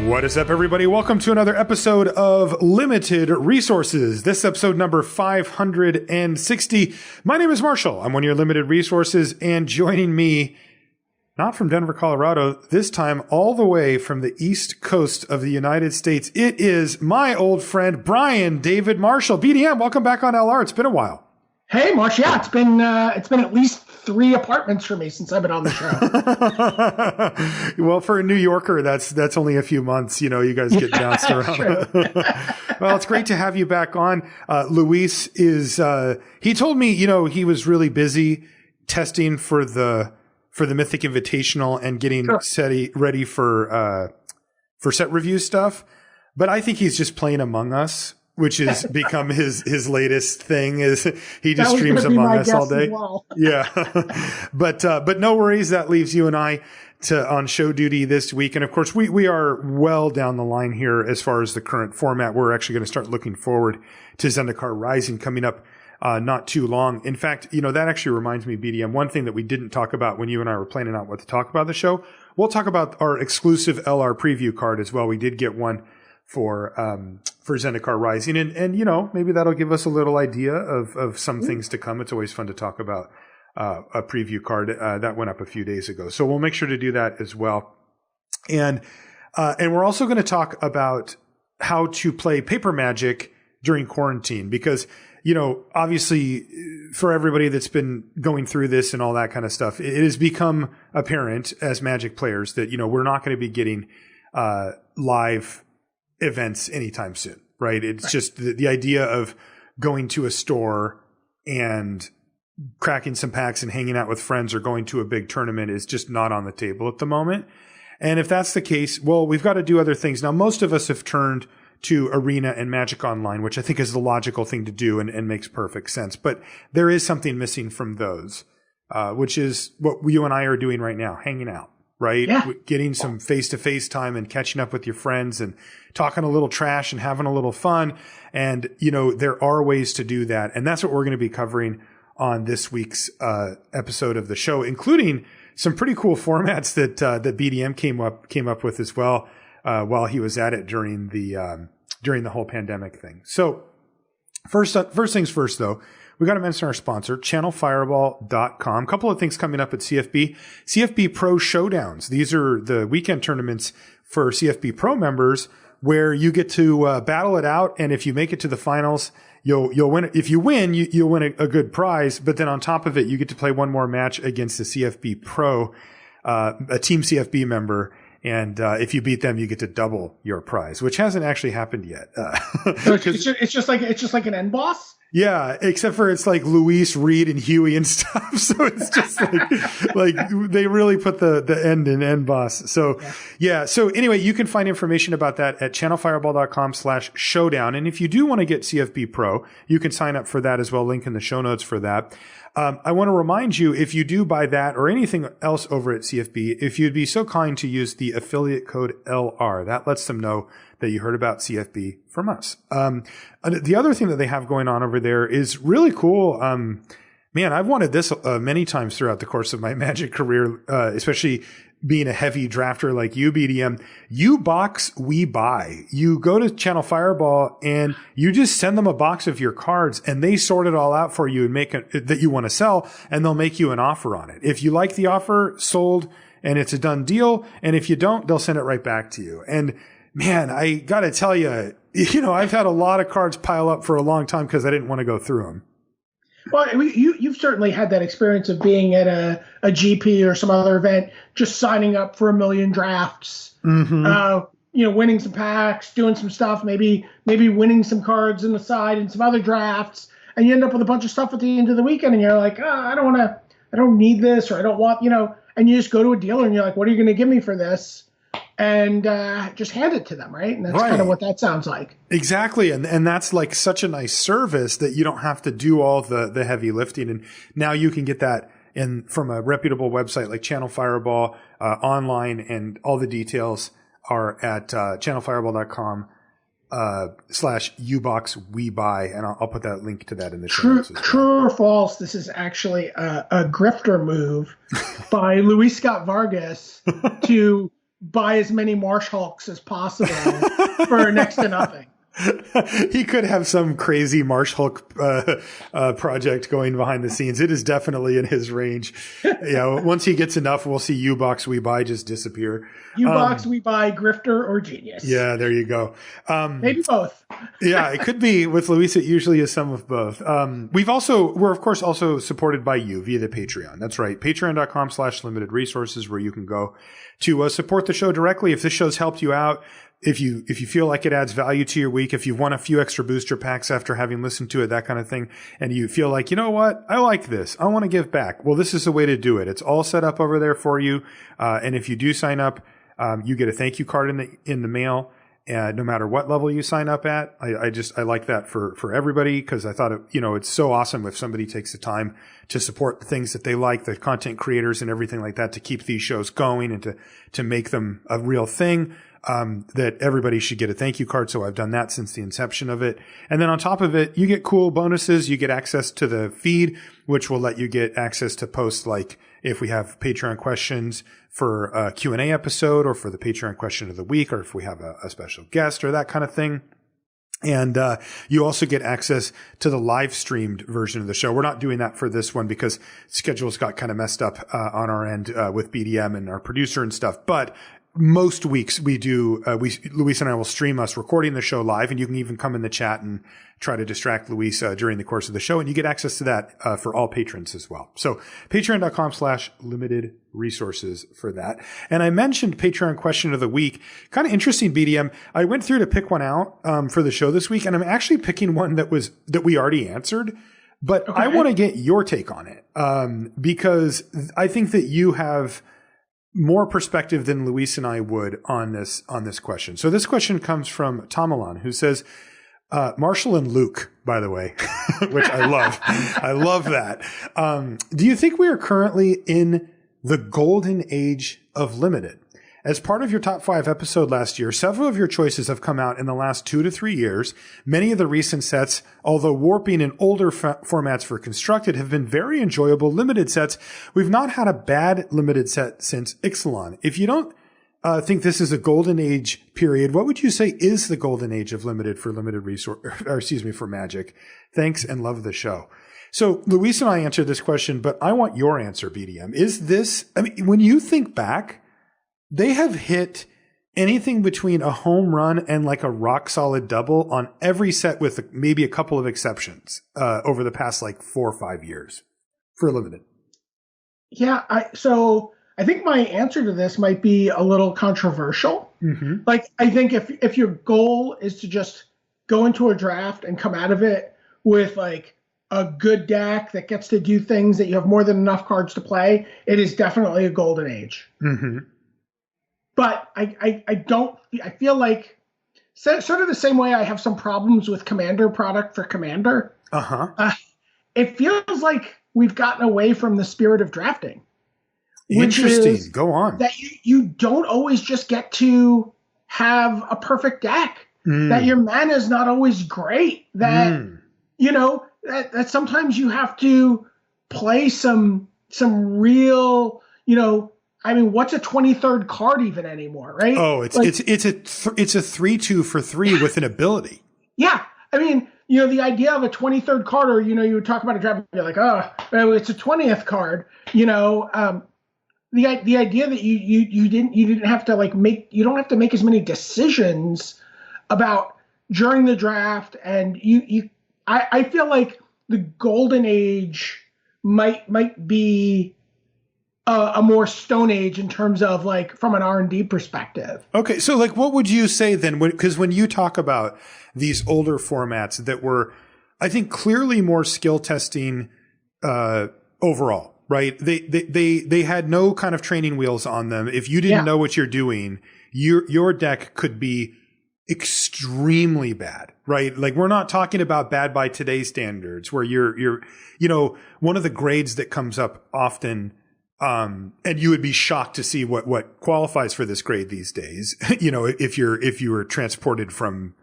What is up, everybody? Welcome to another episode of Limited Resources. This episode number 560. My name is Marshall. I'm one of your Limited Resources, and joining me, not from Denver, Colorado, this time all the way from the East Coast of the United States, it is my old friend, Brian David Marshall. BDM, welcome back on LR. It's been a while. Hey, Marsh. Yeah, it's been at least 3 apartments for me since I've been on the show. Well, for a New Yorker, that's only a few months. You know, you guys get bounced around. Well, it's great to have you back on. Luis is, he told me, you know, he was really busy testing for the Mythic Invitational and getting ready for set review stuff. But I think he's just playing Among Us, which has become his latest thing. Is he just streams Among Us all day? Well. Yeah, but no worries. That leaves you and I on show duty this week, and of course we are well down the line here as far as the current format. We're actually going to start looking forward to Zendikar Rising coming up not too long. In fact, you know, that actually reminds me, BDM, one thing that we didn't talk about when you and I were planning out what to talk about the show. We'll talk about our exclusive LR preview card as well. We did get one for Zendikar Rising. And, you know, maybe that'll give us a little idea of some things to come. It's always fun to talk about a preview card that went up a few days ago. So we'll make sure to do that as well. And we're also going to talk about how to play Paper Magic during quarantine, because, you know, obviously for everybody that's been going through this and all that kind of stuff, it has become apparent as Magic players that, you know, we're not going to be getting live events anytime soon, right? It's just the idea of going to a store and cracking some packs and hanging out with friends or going to a big tournament is just not on the table at the moment. And if that's the case, well, we've got to do other things. Now, most of us have turned to Arena and Magic Online, which I think is the logical thing to do and makes perfect sense. But there is something missing from those, which is what you and I are doing right now, hanging out. Right? Yeah. Getting some face-to-face time and catching up with your friends and talking a little trash and having a little fun. And, you know, there are ways to do that. And that's what we're going to be covering on this week's episode of the show, including some pretty cool formats that BDM came up with as well while he was at it during the whole pandemic thing. So first things first, though. We got to mention our sponsor, channelfireball.com. A couple of things coming up at CFB. CFB Pro Showdowns. These are the weekend tournaments for CFB Pro members where you get to battle it out. And if you make it to the finals, you'll win. If you win, you'll win a good prize. But then on top of it, you get to play one more match against the CFB Pro, a Team CFB member. And if you beat them, you get to double your prize, which hasn't actually happened yet. So it's just like an end boss? Yeah, except for it's like Luis, Reed, and Huey and stuff. So it's just like they really put the end in end boss. So yeah. So anyway, you can find information about that at channelfireball.com/showdown. And if you do want to get CFB Pro, you can sign up for that as well. Link in the show notes for that. I want to remind you, if you do buy that or anything else over at CFB, if you'd be so kind to use the affiliate code LR, that lets them know that you heard about CFB from us. The other thing that they have going on over there is really cool. Man, I've wanted this many times throughout the course of my Magic career, especially being a heavy drafter like you, BDM. You box, we buy. You go to Channel Fireball and you just send them a box of your cards and they sort it all out for you and make it that you want to sell, and they'll make you an offer on it. If you like the offer, sold, and it's a done deal. And if you don't, they'll send it right back to you. And man, I got to tell you, you know, I've had a lot of cards pile up for a long time because I didn't want to go through them. Well, you've certainly had that experience of being at a GP or some other event, just signing up for a million drafts, you know, winning some packs, doing some stuff, maybe winning some cards on the side in some other drafts, and you end up with a bunch of stuff at the end of the weekend, and you're like, I don't need this, or I don't want, you know, and you just go to a dealer and you're like, what are you going to give me for this? And just hand it to them, right? And that's kind of what that sounds like. Exactly. And that's like such a nice service that you don't have to do all the heavy lifting. And now you can get that from a reputable website like Channel Fireball online, and all the details are at channelfireball.com /uboxwebuy, and I'll put that link to that in the show notes as well. True or false, this is actually a grifter move by Luis Scott-Vargas to buy as many Marsh Hulks as possible for next to nothing. He could have some crazy Marsh Hulk project going behind the scenes. It is definitely in his range. Once he gets enough, we'll see U-Box We Buy just disappear. U-Box We Buy, Grifter, or Genius. Yeah, there you go. Maybe both. Yeah, it could be. With Luis, it usually is some of both. We're of course also supported by you via the Patreon. That's right. Patreon.com/limited resources, where you can go to support the show directly. If this show's helped you out, if you feel like it adds value to your week, if you've won a few extra booster packs after having listened to it, that kind of thing, and you feel like, you know what, I like this, I want to give back. Well, this is the way to do it. It's all set up over there for you. And if you do sign up, you get a thank you card in the mail. No matter what level you sign up at. I like that for everybody, because I thought it's so awesome if somebody takes the time to support the things that they like, the content creators and everything like that, to keep these shows going and to make them a real thing. That everybody should get a thank you card. So I've done that since the inception of it. And then on top of it, you get cool bonuses. You get access to the feed, which will let you get access to posts like if we have Patreon questions for a Q&A episode, or for the Patreon question of the week, or if we have a special guest or that kind of thing. And you also get access to the live streamed version of the show. We're not doing that for this one because schedules got kind of messed up on our end with BDM and our producer and stuff. But most weeks we do, Luis and I will stream us recording the show live, and you can even come in the chat and try to distract Luis during the course of the show, and you get access to that for all patrons as well. So patreon.com/limited resources for that. And I mentioned Patreon question of the week. Kind of interesting, BDM. I went through to pick one out for the show this week, and I'm actually picking one that we already answered. But okay. I want to get your take on it because I think that you have more perspective than Luis and I would on this question. So this question comes from Tomalon, who says, Marshall and Luke, by the way, which I love. I love that. Do you think we are currently in the golden age of limited? As part of your top 5 episode last year, several of your choices have come out in the last 2 to 3 years. Many of the recent sets, although warping in older formats for Constructed, have been very enjoyable limited sets. We've not had a bad limited set since Ixalan. If you don't think this is a golden age period, what would you say is the golden age of limited for for Magic? Thanks and love the show. So Luis and I answered this question, but I want your answer, BDM. Is this, when you think back, they have hit anything between a home run and like a rock solid double on every set, with maybe a couple of exceptions over the past like 4 or 5 years for limited. Yeah. So I think my answer to this might be a little controversial. Mm-hmm. Like, I think if your goal is to just go into a draft and come out of it with like a good deck that gets to do things that you have more than enough cards to play, it is definitely a golden age. Mm-hmm. But I feel like sort of the same way I have some problems with Commander product for Commander. It feels like we've gotten away from the spirit of drafting. Interesting. Go on. That you don't always just get to have a perfect deck. That your mana is not always great. That that sometimes you have to play some real, what's a 23rd card even anymore, right? Oh, it's a 3/2 for 3 with an ability. Yeah. The idea of a 23rd card, or, you would talk about a draft, you're like, it's a 20th card, the idea that you didn't have to you don't have to make as many decisions about during the draft. And I feel like the golden age might be a more stone age in terms of like from an R&D perspective. Okay. So like, what would you say then? Because when you talk about these older formats that were, I think, clearly more skill testing overall, right? They had no kind of training wheels on them. If you didn't know what you're doing, your deck could be extremely bad, right? Like, we're not talking about bad by today's standards, where you're one of the grades that comes up often, and you would be shocked to see what qualifies for this grade these days. If you were transported from,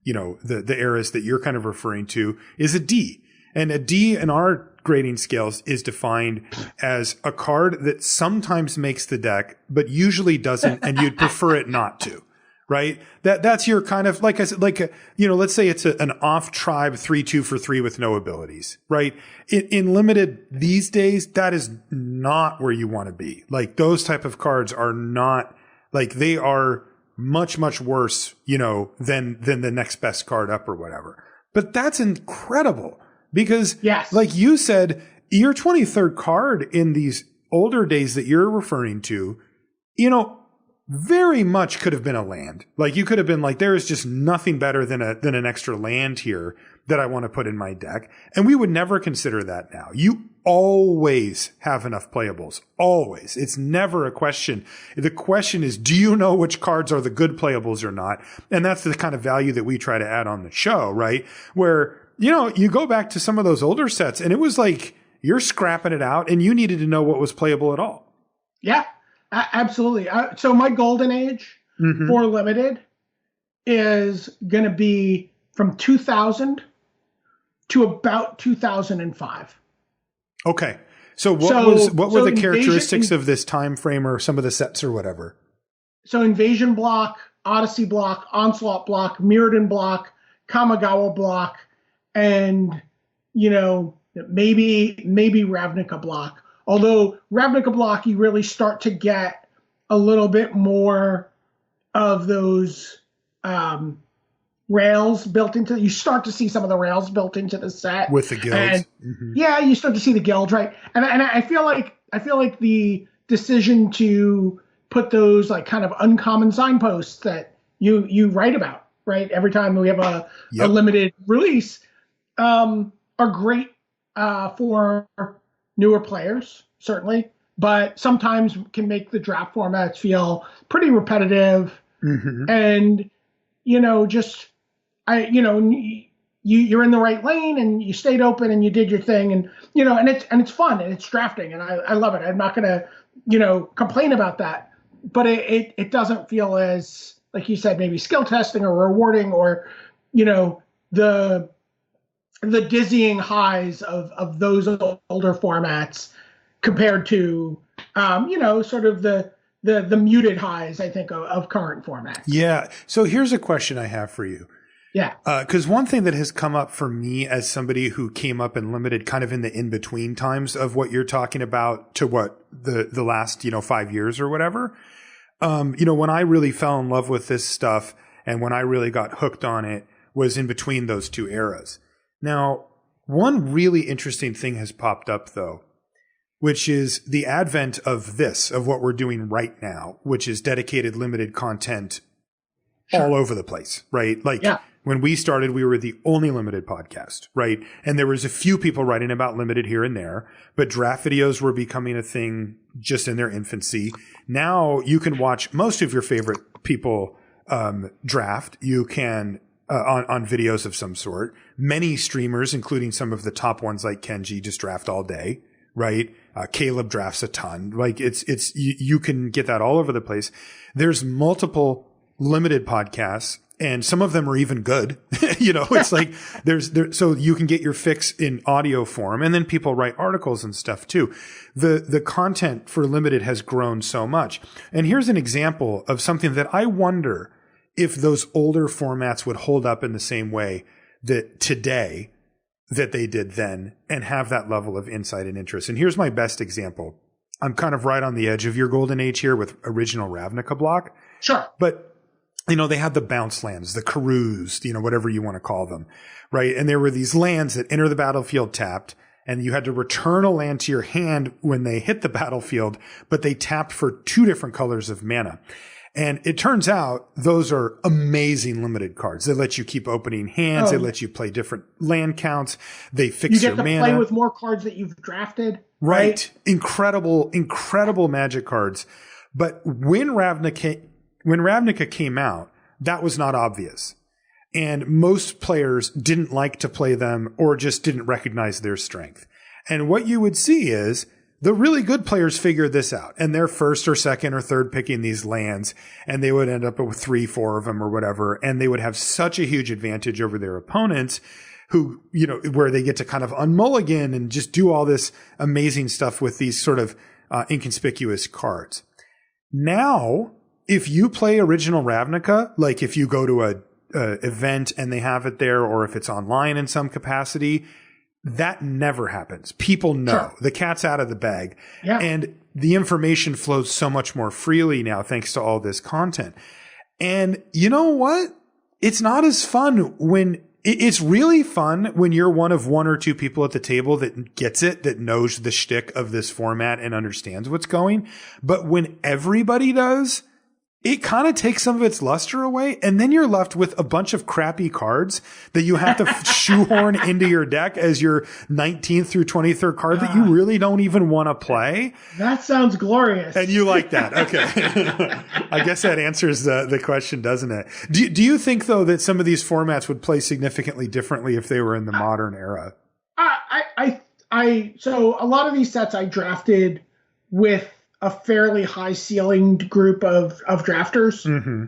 the eras that you're kind of referring to, is a D. And a D in our grading scales is defined as a card that sometimes makes the deck, but usually doesn't, and you'd prefer it not to. Right? That's your kind of, like I said, let's say it's an off tribe 3/2 for 3 with no abilities, right? In limited these days, that is not where you want to be. Like those type of cards are not, like they are much, much worse, than the next best card up or whatever. But that's incredible because, yes, like you said, your 23rd card in these older days that you're referring to, very much could have been a land. Like you could have been like, there is just nothing better than an extra land here that I want to put in my deck. And we would never consider that now. You always have enough playables. Always. It's never a question. The question is, do you know which cards are the good playables or not? And that's the kind of value that we try to add on the show, right? Where, you go back to some of those older sets and it was like, you're scrapping it out and you needed to know what was playable at all. Yeah. Absolutely. So my golden age for limited is going to be from 2000 to about 2005. Okay. So what were the characteristics of this time frame or some of the sets or whatever? So Invasion block, Odyssey block, Onslaught block, Mirrodin block, Kamigawa block, and maybe Ravnica block. Although Ravnica block, you really start to get a little bit more of those rails built into. You start to see some of the rails built into the set with the guilds. And, yeah, you start to see the guilds, right? And I feel like the decision to put those like kind of uncommon signposts that you write about, right? Every time we have a limited release, are great for newer players, certainly, but sometimes can make the draft formats feel pretty repetitive. And, you're in the right lane and you stayed open and you did your thing and, and it's fun and it's drafting and I love it. I'm not going to, complain about that, but it doesn't feel as, like you said, maybe skill testing or rewarding or, the dizzying highs of those older formats compared to, sort of the muted highs, I think, of current formats. Yeah. So here's a question I have for you. Yeah. Because one thing that has come up for me as somebody who came up in limited kind of in the in-between times of what you're talking about to what the last, 5 years or whatever, when I really fell in love with this stuff and when I really got hooked on it was in between those two eras. Now, one really interesting thing has popped up, though, which is the advent of what we're doing right now, which is dedicated limited content all over the place, right? Like when we started, we were the only limited podcast, right? And there was a few people writing about limited here and there, but draft videos were becoming a thing just in their infancy. Now you can watch most of your favorite people draft. You can on videos of some sort. Many streamers, including some of the top ones like Kenji, just draft all day, right? Caleb drafts a ton. Like you can get that all over the place. There's multiple limited podcasts and some of them are even good. It's like so you can get your fix in audio form and then people write articles and stuff too. The content for limited has grown so much. And here's an example of something that I wonder if those older formats would hold up in the same way that today that they did then and have that level of insight and interest. And here's my best example. I'm kind of right on the edge of your golden age here with original Ravnica block. Sure. But, they had the bounce lands, the Karoos, whatever you want to call them, right? And there were these lands that enter the battlefield tapped and you had to return a land to your hand when they hit the battlefield, but they tapped for 2 different colors of mana. And it turns out those are amazing limited cards. They let you keep opening hands. They let you play different land counts. They fix your mana. You get to play with more cards that you've drafted. Right. Incredible Magic cards. But when Ravnica came out, that was not obvious. And most players didn't like to play them or just didn't recognize their strength. And what you would see is the really good players figured this out and they're first or second or third picking these lands and they would end up with 3-4 of them or whatever. And they would have such a huge advantage over their opponents who, where they get to kind of unmulligan and just do all this amazing stuff with these sort of inconspicuous cards. Now, if you play original Ravnica, like if you go to a event and they have it there, or if it's online in some capacity, that never happens. People know. Sure. The cat's out of the bag. Yeah. And the information flows so much more freely now thanks to all this content. And you know what? It's not as fun when it's really fun when you're one of one or two people at the table that gets it, that knows the shtick of this format and understands what's going. But when everybody does, it kind of takes some of its luster away, and then you're left with a bunch of crappy cards that you have to shoehorn into your deck as your 19th through 23rd card that you really don't even want to play. That sounds glorious. And you like that. Okay. I guess that answers the question, doesn't it? Do you think, though, that some of these formats would play significantly differently if they were in the modern era? So a lot of these sets I drafted with a fairly high ceilinged group of drafters. Mm-hmm.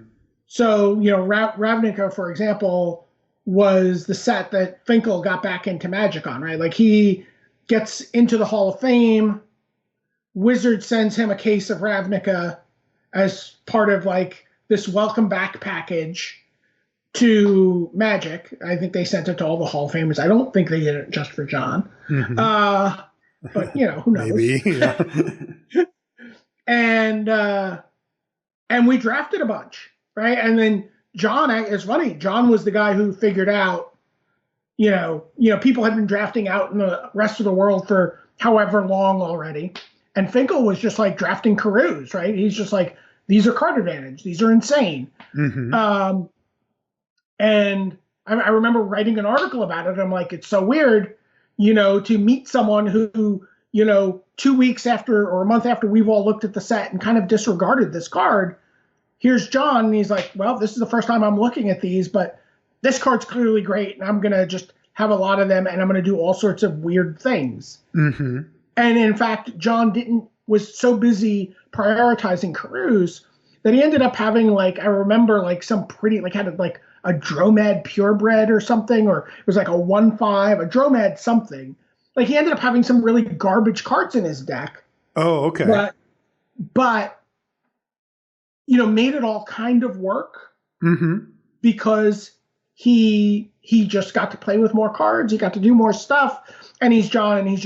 So, Ravnica, for example, was the set that Finkel got back into Magic on, right? Like, he gets into the Hall of Fame. Wizard sends him a case of Ravnica as part of like this welcome back package to Magic. I think they sent it to all the Hall of Famers. I don't think they did it just for John. Mm-hmm. But who knows? Maybe. Yeah. And we drafted a bunch, right? And then John, it's funny, John was the guy who figured out, people had been drafting out in the rest of the world for however long already. And Finkel was just like drafting Karus, right? He's just like, these are card advantage. These are insane. Mm-hmm. And I remember writing an article about it. I'm like, it's so weird, to meet someone who 2 weeks after or a month after we've all looked at the set and kind of disregarded this card. Here's John, and he's like, well, this is the first time I'm looking at these, but this card's clearly great, and I'm going to just have a lot of them, and I'm going to do all sorts of weird things. Mm-hmm. And in fact, John was so busy prioritizing Karus that he ended up having, I remember, some pretty, had a Dromad Purebred or something, or it was like a 1/5, a Dromad something. He ended up having some really garbage cards in his deck. Oh, okay. But made it all kind of work because he just got to play with more cards. He got to do more stuff, and he's John, and he was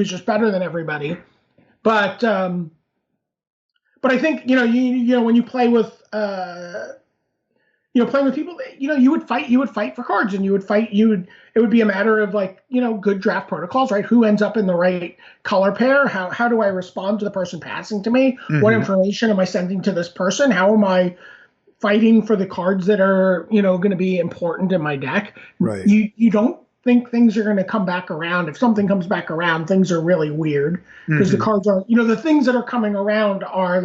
just better than everybody. But I think when you play with playing with people, you would fight for cards, and it would be a matter of good draft protocols, right? Who ends up in the right color pair? How do I respond to the person passing to me? Mm-hmm. What information am I sending to this person? How am I fighting for the cards that are, going to be important in my deck? Right. You don't think things are going to come back around. If something comes back around, things are really weird because the cards are, the things that are coming around are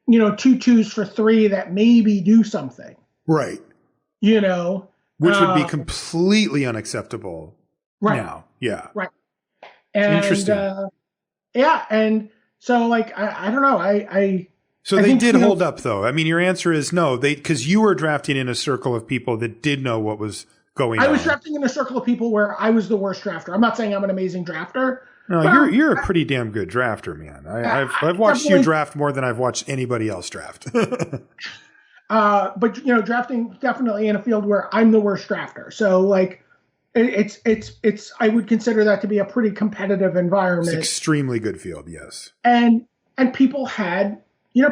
2/2s for 3 that maybe do something. Right. Which would be completely unacceptable now. Yeah. Right. And, interesting. And so I don't know. So they did hold up though. I mean, your answer is no, because you were drafting in a circle of people that did know what was going on. I was drafting in a circle of people where I was the worst drafter. I'm not saying I'm an amazing drafter. No, you're a pretty damn good drafter, man. I've watched you draft more than I've watched anybody else draft. But drafting definitely in a field where I'm the worst drafter. So it's I would consider that to be a pretty competitive environment. It's extremely good field, yes. And people had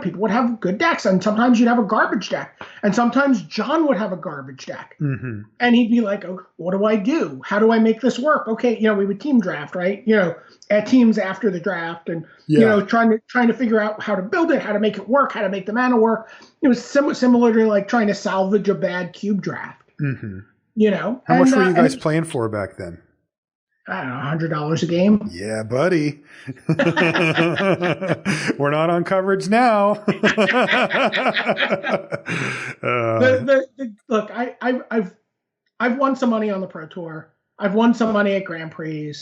people would have good decks, and sometimes you'd have a garbage deck, and sometimes John would have a garbage deck, and he'd be like, "Oh, what do I do? How do I make this work?" Okay, we would team draft, right? At teams after the draft, and trying to figure out how to build it, how to make it work, how to make the mana work. It was similar to trying to salvage a bad cube draft. How much were you guys playing for back then? I don't know, $100 a game. Yeah, buddy. We're not on coverage now. Look, I've won some money on the Pro Tour. I've won some money at Grand Prix.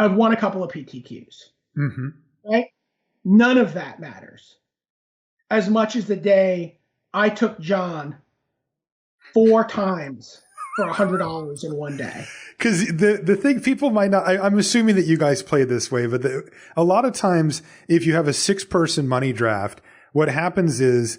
I've won a couple of PTQs. Mm-hmm. Right? None of that matters as much as the day I took John 4 times for $100 in one day. Because the thing people might not, I'm assuming that you guys play this way, but a lot of times if you have a 6-person money draft, what happens is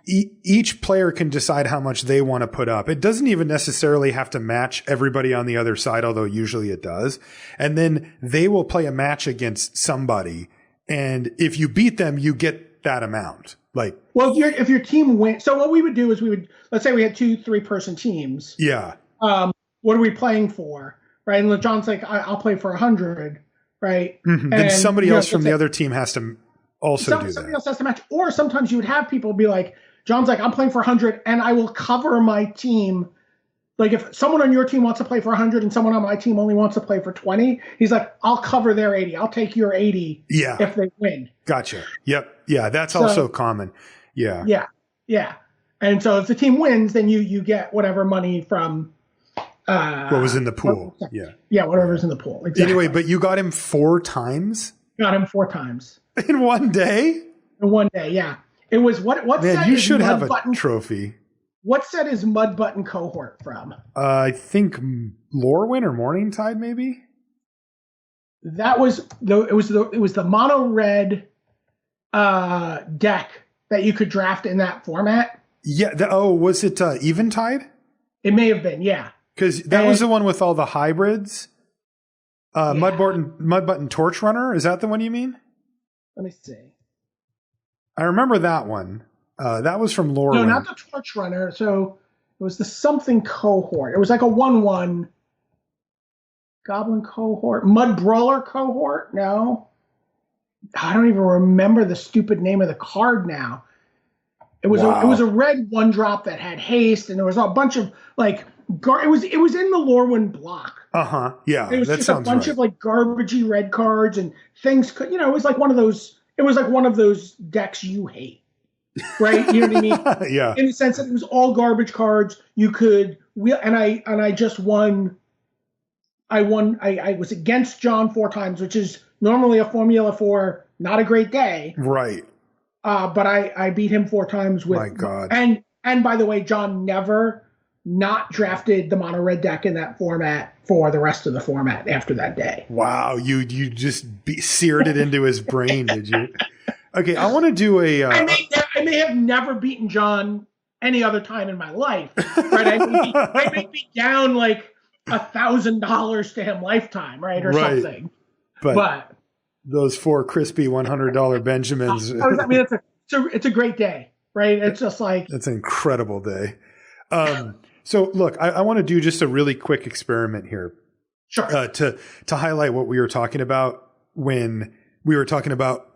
each player can decide how much they want to put up. It doesn't even necessarily have to match everybody on the other side, although usually it does. And then they will play a match against somebody. And if you beat them, you get that amount. Like, well, if your team wins, so what we would do is let's say we had 2-3-person teams. Yeah. What are we playing for? Right. And John's like, I'll play for 100. Right. Mm-hmm. And somebody else from the other team has to also do that. Somebody else has to match. Or sometimes you would have people be like, John's like, I'm playing for 100 and I will cover my team. Like if someone on your team wants to play for 100 and someone on my team only wants to play for 20, he's like, I'll cover their 80. I'll take your 80 if they win. Gotcha. Yep. Yeah, that's also common. Yeah. Yeah. Yeah. And so if the team wins, then you get whatever money from what was in the pool. Yeah. Yeah, whatever's in the pool. Exactly. Anyway, but you got him 4 times? Got him 4 times. In one day? In one day, yeah. It was what Man, set you is should have a Button, trophy. What set is Mud Button cohort from? I think Lorwyn or Morningtide, maybe. That was it was the mono red deck that you could draft in that format. Yeah. Was it Eventide? It may have been, yeah. Because that was the one with all the hybrids. Mud Button Torch Runner. Is that the one you mean? Let me see. I remember that one. That was from Lorwyn. No, not the Torch Runner. So it was the something cohort. It was like a 1/1 Goblin cohort. Mud Brawler cohort? No. I don't even remember the stupid name of the card now. It was a red 1-drop that had haste, and there was a bunch of like it was in the Lorwyn block. Yeah. It was just a bunch of like garbagey red cards and things. It was like one of those. It was like one of those decks you hate, right? You know what I mean? Yeah. In the sense that it was all garbage cards. You could and I just won. I was against John 4 times, which is normally a formula for not a great day. Right. But I beat him 4 times with. My God. And by the way, John never not drafted the mono red deck in that format for the rest of the format after that day. Wow, you just seared it into his brain, did you? Okay, I want to do a. I may have never beaten John any other time in my life, right? I may be down like $1,000 to him lifetime, right, or something. But those 4 crispy $100 Benjamins. I mean, it's a great day, right? It's just like it's an incredible day. So look, I want to do just a really quick experiment here. Sure. To highlight what we were talking about when we were talking about,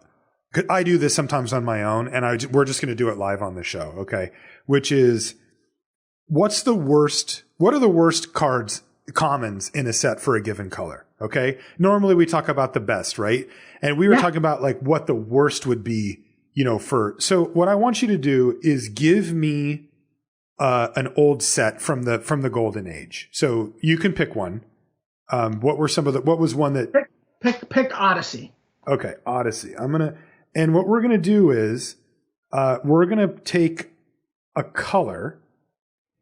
I do this sometimes on my own, and we're just going to do it live on the show. Okay. Which is, what are the worst commons in a set for a given color? Okay. Normally we talk about the best, right? And we were talking about like what the worst would be, so what I want you to do is give me an old set from the Golden Age. So you can pick one. What was one that pick Odyssey. Okay, Odyssey. And what we're gonna do is we're gonna take a color.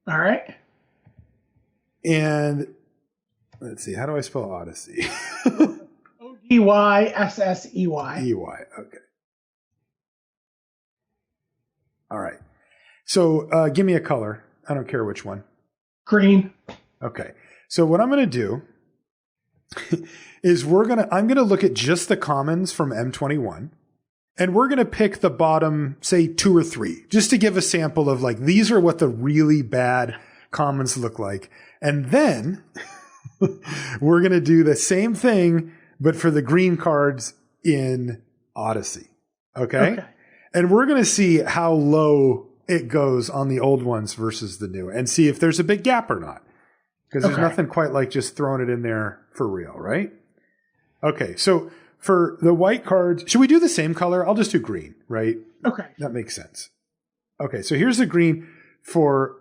All right. And let's see, how do I spell Odyssey? Odyssey. Okay. All right. So give me a color. I don't care which one. Green. Okay. So what I'm going to do is I'm going to look at just the commons from M21, and we're going to pick the bottom, say 2 or 3, just to give a sample of like, these are what the really bad commons look like. And then we're going to do the same thing, but for the green cards in Odyssey. Okay. And we're going to see how low it goes on the old ones versus the new, and see if there's a big gap or not. Because there's nothing quite like just throwing it in there for real, right? Okay, so for the white cards, should we do the same color? I'll just do green, right? Okay. That makes sense. Okay, so here's the green for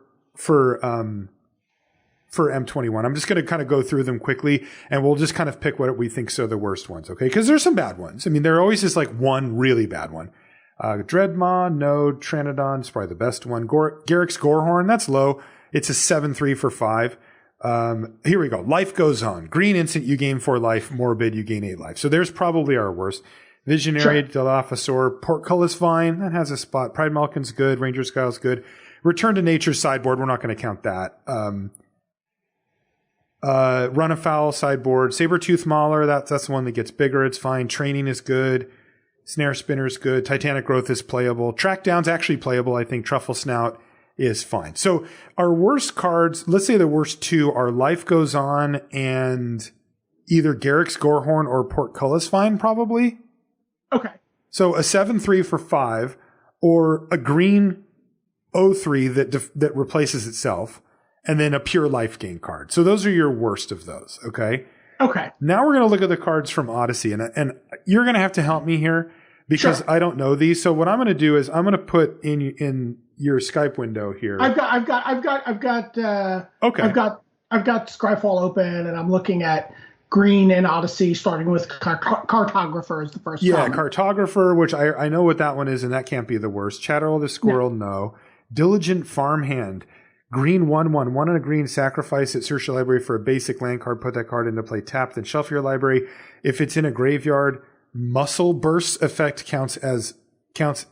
M21. I'm just going to kind of go through them quickly, and we'll just kind of pick what we think are the worst ones, okay? Because there's some bad ones. I mean, there always is like one really bad one. Dreadmaw, Node, Tranodon is probably the best one. Garrick's Gorehorn, that's low. It's a 7/3 for 5. Here we go. Life Goes On. Green instant, you gain 4 life. Morbid, you gain 8 life. So there's probably our worst. Visionary, Dilophosaur, Portcullis Vine, that has a spot. Pride Malkin's good. Ranger Skyle's good. Return to Nature's sideboard, we're not going to count that. Run Afoul sideboard. Sabertooth Mauler, that's the one that gets bigger. It's fine. Training is good. Snare Spinner's good. Titanic Growth is playable. Track Down's actually playable. I think Truffle Snout is fine. So our worst cards, let's say the worst 2 are Life Goes On and either Garrick's Gorehorn or Portcullis Vine, probably. Okay. So a 7/3 for 5 or a green 0/3 that replaces itself and then a pure life gain card. So those are your worst of those. Okay. Okay. Now we're going to look at the cards from Odyssey, and you're going to have to help me here because I don't know these. So what I'm going to do is I'm going to put in your Skype window here. I've got Scryfall open, and I'm looking at green and Odyssey, starting with Cartographer is the first. Yeah, Cartographer, which I know what that one is, and that can't be the worst. Chatteral the Squirrel, no. Diligent Farmhand. Green 1/1, 1 and a green, sacrifice it, search your library for a basic land card, put that card into play tapped, then shelf your library. If it's in a graveyard, Muscle Burst effect counts,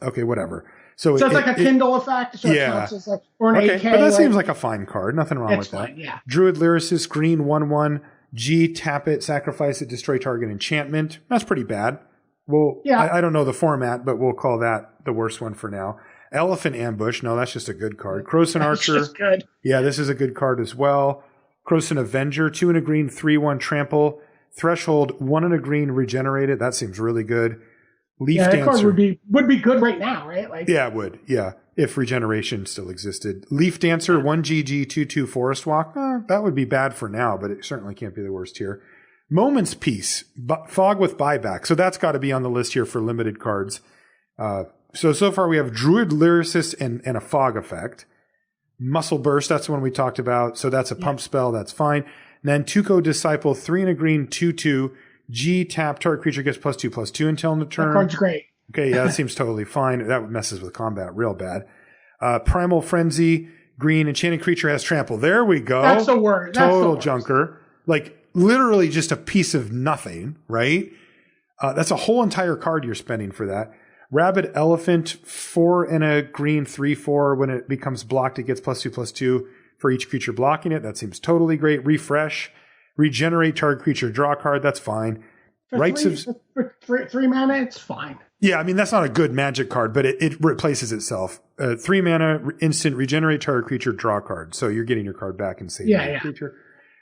okay, whatever. So it's like a Kindle effect, so it counts as or an 8K. But that seems like a fine card. Nothing wrong with that. Fine, yeah. Druid Lyricist, green 1/1, G, tap it, sacrifice it, destroy target enchantment. That's pretty bad. Well, I don't know the format, but we'll call that the worst one for now. Elephant Ambush. No, that's just a good card. Croson Archer. Just good. Yeah, this is a good card as well. Croson Avenger. 2 and a green, 3/1 trample. Threshold, 1 and a green, regenerated. That seems really good. Leaf Dancer. That card would be good right now, right? It would. Yeah, if regeneration still existed. Leaf Dancer, 1 GG, 2/2 Forest Walk. That would be bad for now, but it certainly can't be the worst here. Moment's Peace. Fog with buyback. So that's got to be on the list here for limited cards. So far we have Druid Lyricist and a Fog effect. Muscle Burst, that's the one we talked about. So that's a pump spell. That's fine. And then Tuco Disciple, 3 and a green, 2/2. G, tap, target creature gets +2/+2 until end of turn. That card's great. Okay, yeah, that seems totally fine. That messes with combat real bad. Primal Frenzy, green, enchanted creature has trample. There we go. That's the word. Total junker. Like, literally just a piece of nothing, right? That's a whole entire card you're spending for that. Rabid Elephant, 4 and a green, 3/4. When it becomes blocked, it gets +2/+2 for each creature blocking it. That seems totally great. Refresh. Regenerate target creature, draw a card. That's fine. For 3 mana, it's fine. Yeah, I mean, that's not a good magic card, but it replaces itself. 3 mana, instant, regenerate target creature, draw a card. So you're getting your card back and saving the creature.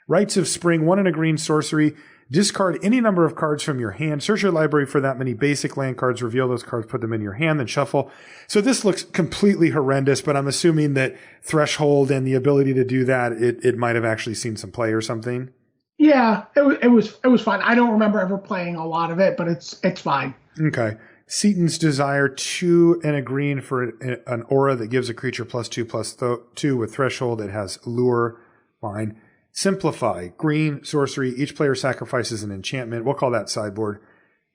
Rites of Spring, 1 and a green, sorcery. Discard any number of cards from your hand. Search your library for that many basic land cards. Reveal those cards, put them in your hand, then shuffle. So this looks completely horrendous, but I'm assuming that Threshold and the ability to do that, it might have actually seen some play or something. Yeah, it was fine. I don't remember ever playing a lot of it, but it's fine. Okay. Seaton's Desire, 2 and a green for an aura that gives a creature +2/+2 with Threshold. It has Lure. Fine. Simplify, green, sorcery. Each player sacrifices an enchantment. We'll call that sideboard.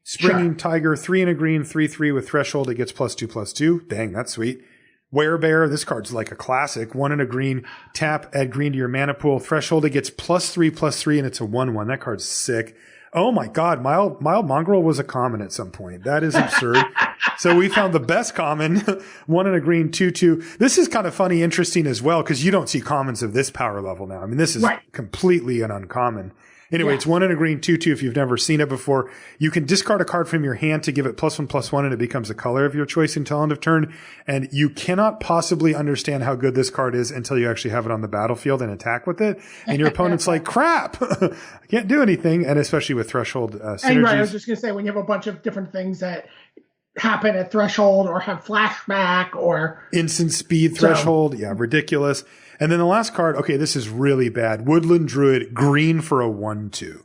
Springing Tiger, 3 and a green, 3/3 with Threshold. It gets +2/+2. Dang, that's sweet. Werebear, this card's like a classic. 1 and a green, tap, add green to your mana pool. Threshold, it gets +3/+3, and it's a 1/1. That card's sick. Oh my God, Mild Mongrel was a common at some point. That is absurd. So we found the best common, 1 and a green, 2/2. This is kind of funny, interesting as well, because you don't see commons of this power level now. I mean, this is completely an uncommon. Anyway, it's 1 and a green, 2/2. If you've never seen it before, you can discard a card from your hand to give it +1/+1, and it becomes a color of your choice until end of turn. And you cannot possibly understand how good this card is until you actually have it on the battlefield and attack with it. And your opponent's like, crap, I can't do anything. And especially with Threshold synergies. And I was just going to say, when you have a bunch of different things that happen at Threshold or have flashback or instant speed Threshold. Yeah, ridiculous. And then the last card, okay, this is really bad. Woodland Druid, green for a 1/2.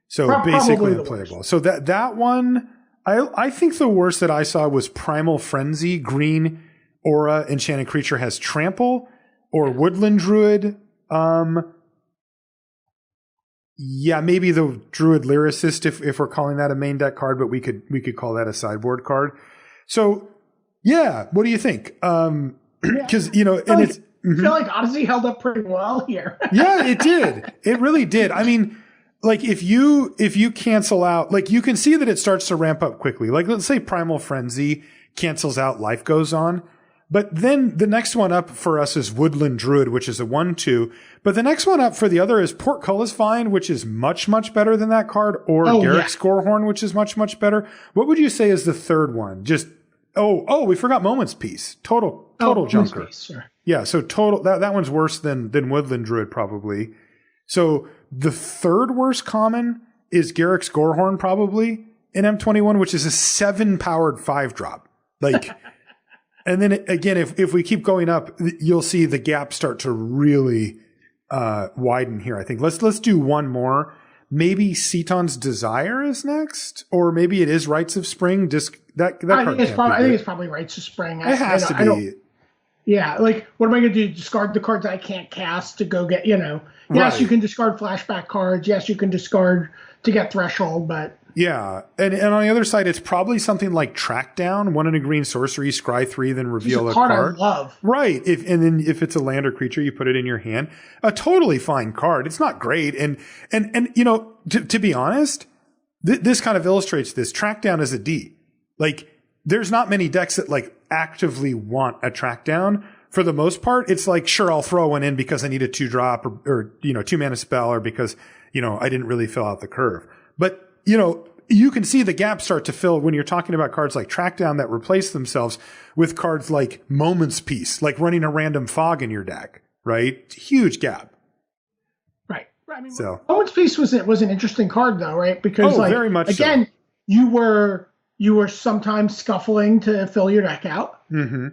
So basically unplayable. So that one, I think the worst that I saw was Primal Frenzy, green, aura, enchanted creature has trample, or Woodland Druid. Yeah, maybe the Druid Lyricist if we're calling that a main deck card, but we could call that a sideboard card. So yeah, what do you think? Because and I feel like Odyssey held up pretty well here. Yeah, it did. It really did. I mean, like if you cancel out, like you can see that it starts to ramp up quickly. Like let's say Primal Frenzy cancels out, Life Goes On. But then the next one up for us is Woodland Druid, which is a 1/2. But the next one up for the other is Portcullis Vine, which is much, much better than that card, or Garrick's Gorehorn, which is much, much better. What would you say is the third one? Just, we forgot Moments Peace. Total junker. Peace, sure. Yeah, so total, that one's worse than Woodland Druid probably. So the third worst common is Garrick's Gorehorn probably in M21, which is a 7-powered 5-drop. Like... And then again, if we keep going up, you'll see the gap start to really widen here. I think let's do one more. Maybe Seaton's Desire is next, or maybe it is Rites of Spring. I think it's probably Rites of Spring. It has to be. Yeah, like what am I going to do? Discard the cards I can't cast to go get. Yes, right. You can discard flashback cards. Yes, you can discard to get Threshold, but. Yeah, and on the other side, it's probably something like Track Down, 1 and a green sorcery, scry 3, then reveal a card. I love. Right, then if it's a land or creature, you put it in your hand. A totally fine card. It's not great, and to be honest, this kind of illustrates this. Track Down is a D. Like, there's not many decks that like actively want a Track Down. For the most part, it's like, sure, I'll throw one in because I need a 2-drop or 2-mana spell, or because I didn't really fill out the curve, but. You can see the gap start to fill when you're talking about cards like Track Down that replace themselves with cards like Moments Peace, like running a random fog in your deck, right? Huge gap. Right. I mean, Moments Peace was an interesting card though, right? Because very much again, so. you were sometimes scuffling to fill your deck out. Mm-hmm.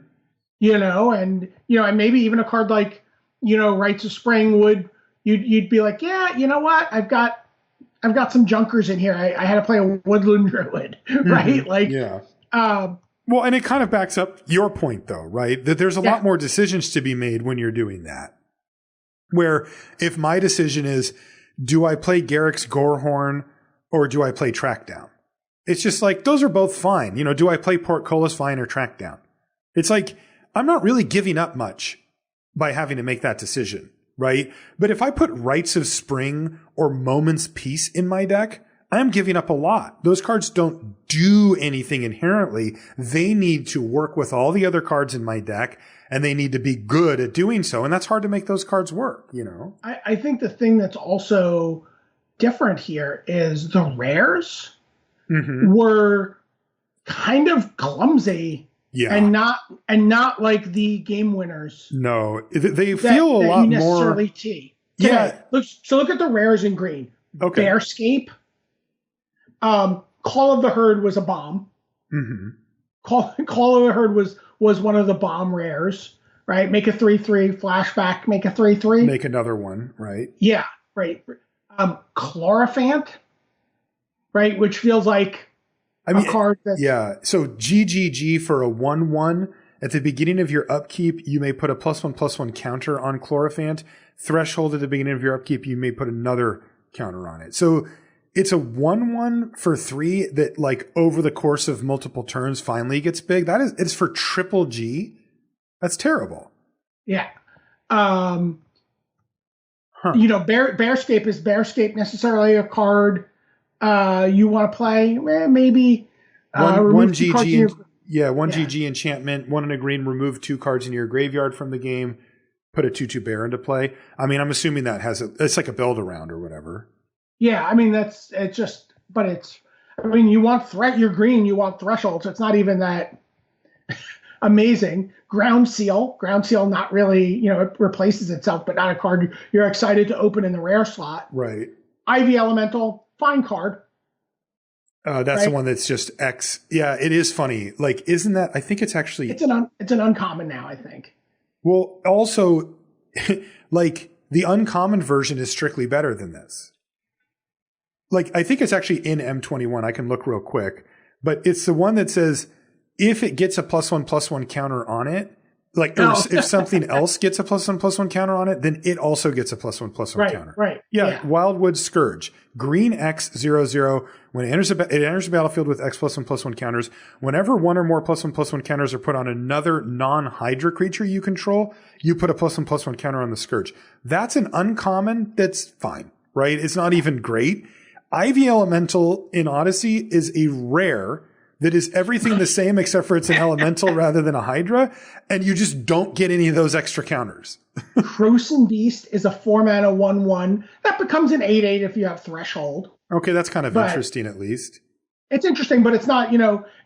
And maybe even a card like, Rites of Spring you'd be like, yeah, you know what? I've got some junkers in here. I had to play a Woodland Druid, right? Like, yeah. Well, and it kind of backs up your point, though, right? That there's a lot more decisions to be made when you're doing that. Where if my decision is, do I play Garrick's Gorehorn or do I play Track Down? It's just like, those are both fine. Do I play Portcullis Vine or Track Down? It's like, I'm not really giving up much by having to make that decision. Right? But if I put Rites of Spring or Moments Peace in my deck, I'm giving up a lot. Those cards don't do anything inherently. They need to work with all the other cards in my deck, and they need to be good at doing so. And that's hard to make those cards work, I think the thing that's also different here is the rares were kind of clumsy. Yeah. And not like the game winners. No, they feel a lot more. Yeah. Look at the rares in green. Okay. Bearscape. Call of the Herd was a bomb. Mm-hmm. Call of the Herd was one of the bomb rares, right? Make a 3/3 flashback. Make a 3/3. Make another one, right? Yeah, right. Chlorophant, right? Which feels like. A card that's so GGG for a 1/1. At the beginning of your upkeep, you may put a +1/+1 counter on Chlorophant. Threshold at the beginning of your upkeep, you may put another counter on it. So it's a 1/1 for 3 that, like, over the course of multiple turns finally gets big. It's for triple G. That's terrible. Yeah. Bearscape is Bearscape necessarily a card you want to play? Maybe. One GG. GG enchantment, 1 and a green, remove 2 cards in your graveyard from the game, put a 2/2 bear into play. I mean, I'm assuming that it's like a build around or whatever. Yeah, I mean, you want you're green, you want Threshold, so it's not even that amazing. Ground Seal not really, it replaces itself, but not a card you're excited to open in the rare slot. Right. Ivy Elemental, fine card. That's right? The one that's just X. Yeah, it is funny. Like, isn't that? I think it's actually it's an uncommon now, I think. Well, also, like, the uncommon version is strictly better than this. Like, I think it's actually in M21. I can look real quick, but it's the one that says if it gets a +1/+1 counter on it, Like, if something else gets a +1/+1 counter on it, then it also gets a +1/+1 counter. Right. Yeah. Wildwood Scourge. Green X00. When it enters the battlefield with X +1/+1 counters, whenever one or more +1/+1 counters are put on another non-Hydra creature you control, you put a +1/+1 counter on the Scourge. That's an uncommon. That's fine, right? It's not even great. Ivy Elemental in Odyssey is a rare that is everything the same except for it's an elemental rather than a Hydra, and you just don't get any of those extra counters. Krosan Beast is a 4-mana 1/1 that becomes an 8/8 if you have Threshold. Okay, that's kind of interesting at least. It's interesting, but it's not,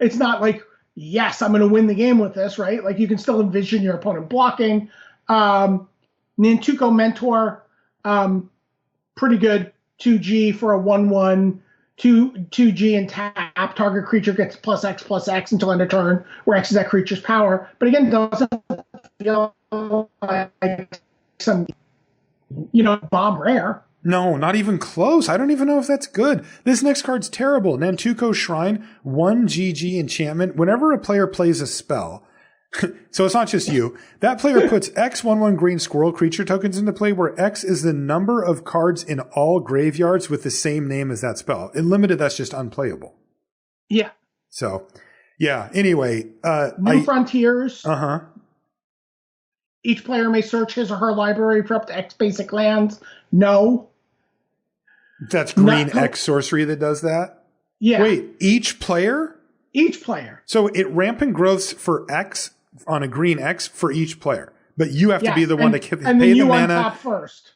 it's not like, yes, I'm going to win the game with this, right? Like, you can still envision your opponent blocking. Nantuko Mentor, pretty good. 2G for a 1/1. 2G and tap, target creature gets +X/+X until end of turn, where X is that creature's power. But again, it doesn't feel like some, bomb rare. No, not even close. I don't even know if that's good. This next card's terrible. Nantuko Shrine, 1 GG enchantment. Whenever a player plays a spell, so it's not just you, that player puts X 1/1 green squirrel creature tokens into play, where X is the number of cards in all graveyards with the same name as that spell. In limited, that's just unplayable. Yeah. So, yeah. Anyway, New Frontiers. Uh-huh. Each player may search his or her library for up to X basic lands. No. That's green X sorcery that does that? Yeah. Wait, each player? Each player. So it rampant growths for X on a green X for each player. But you have to be the one to pay the mana. And then you untap first.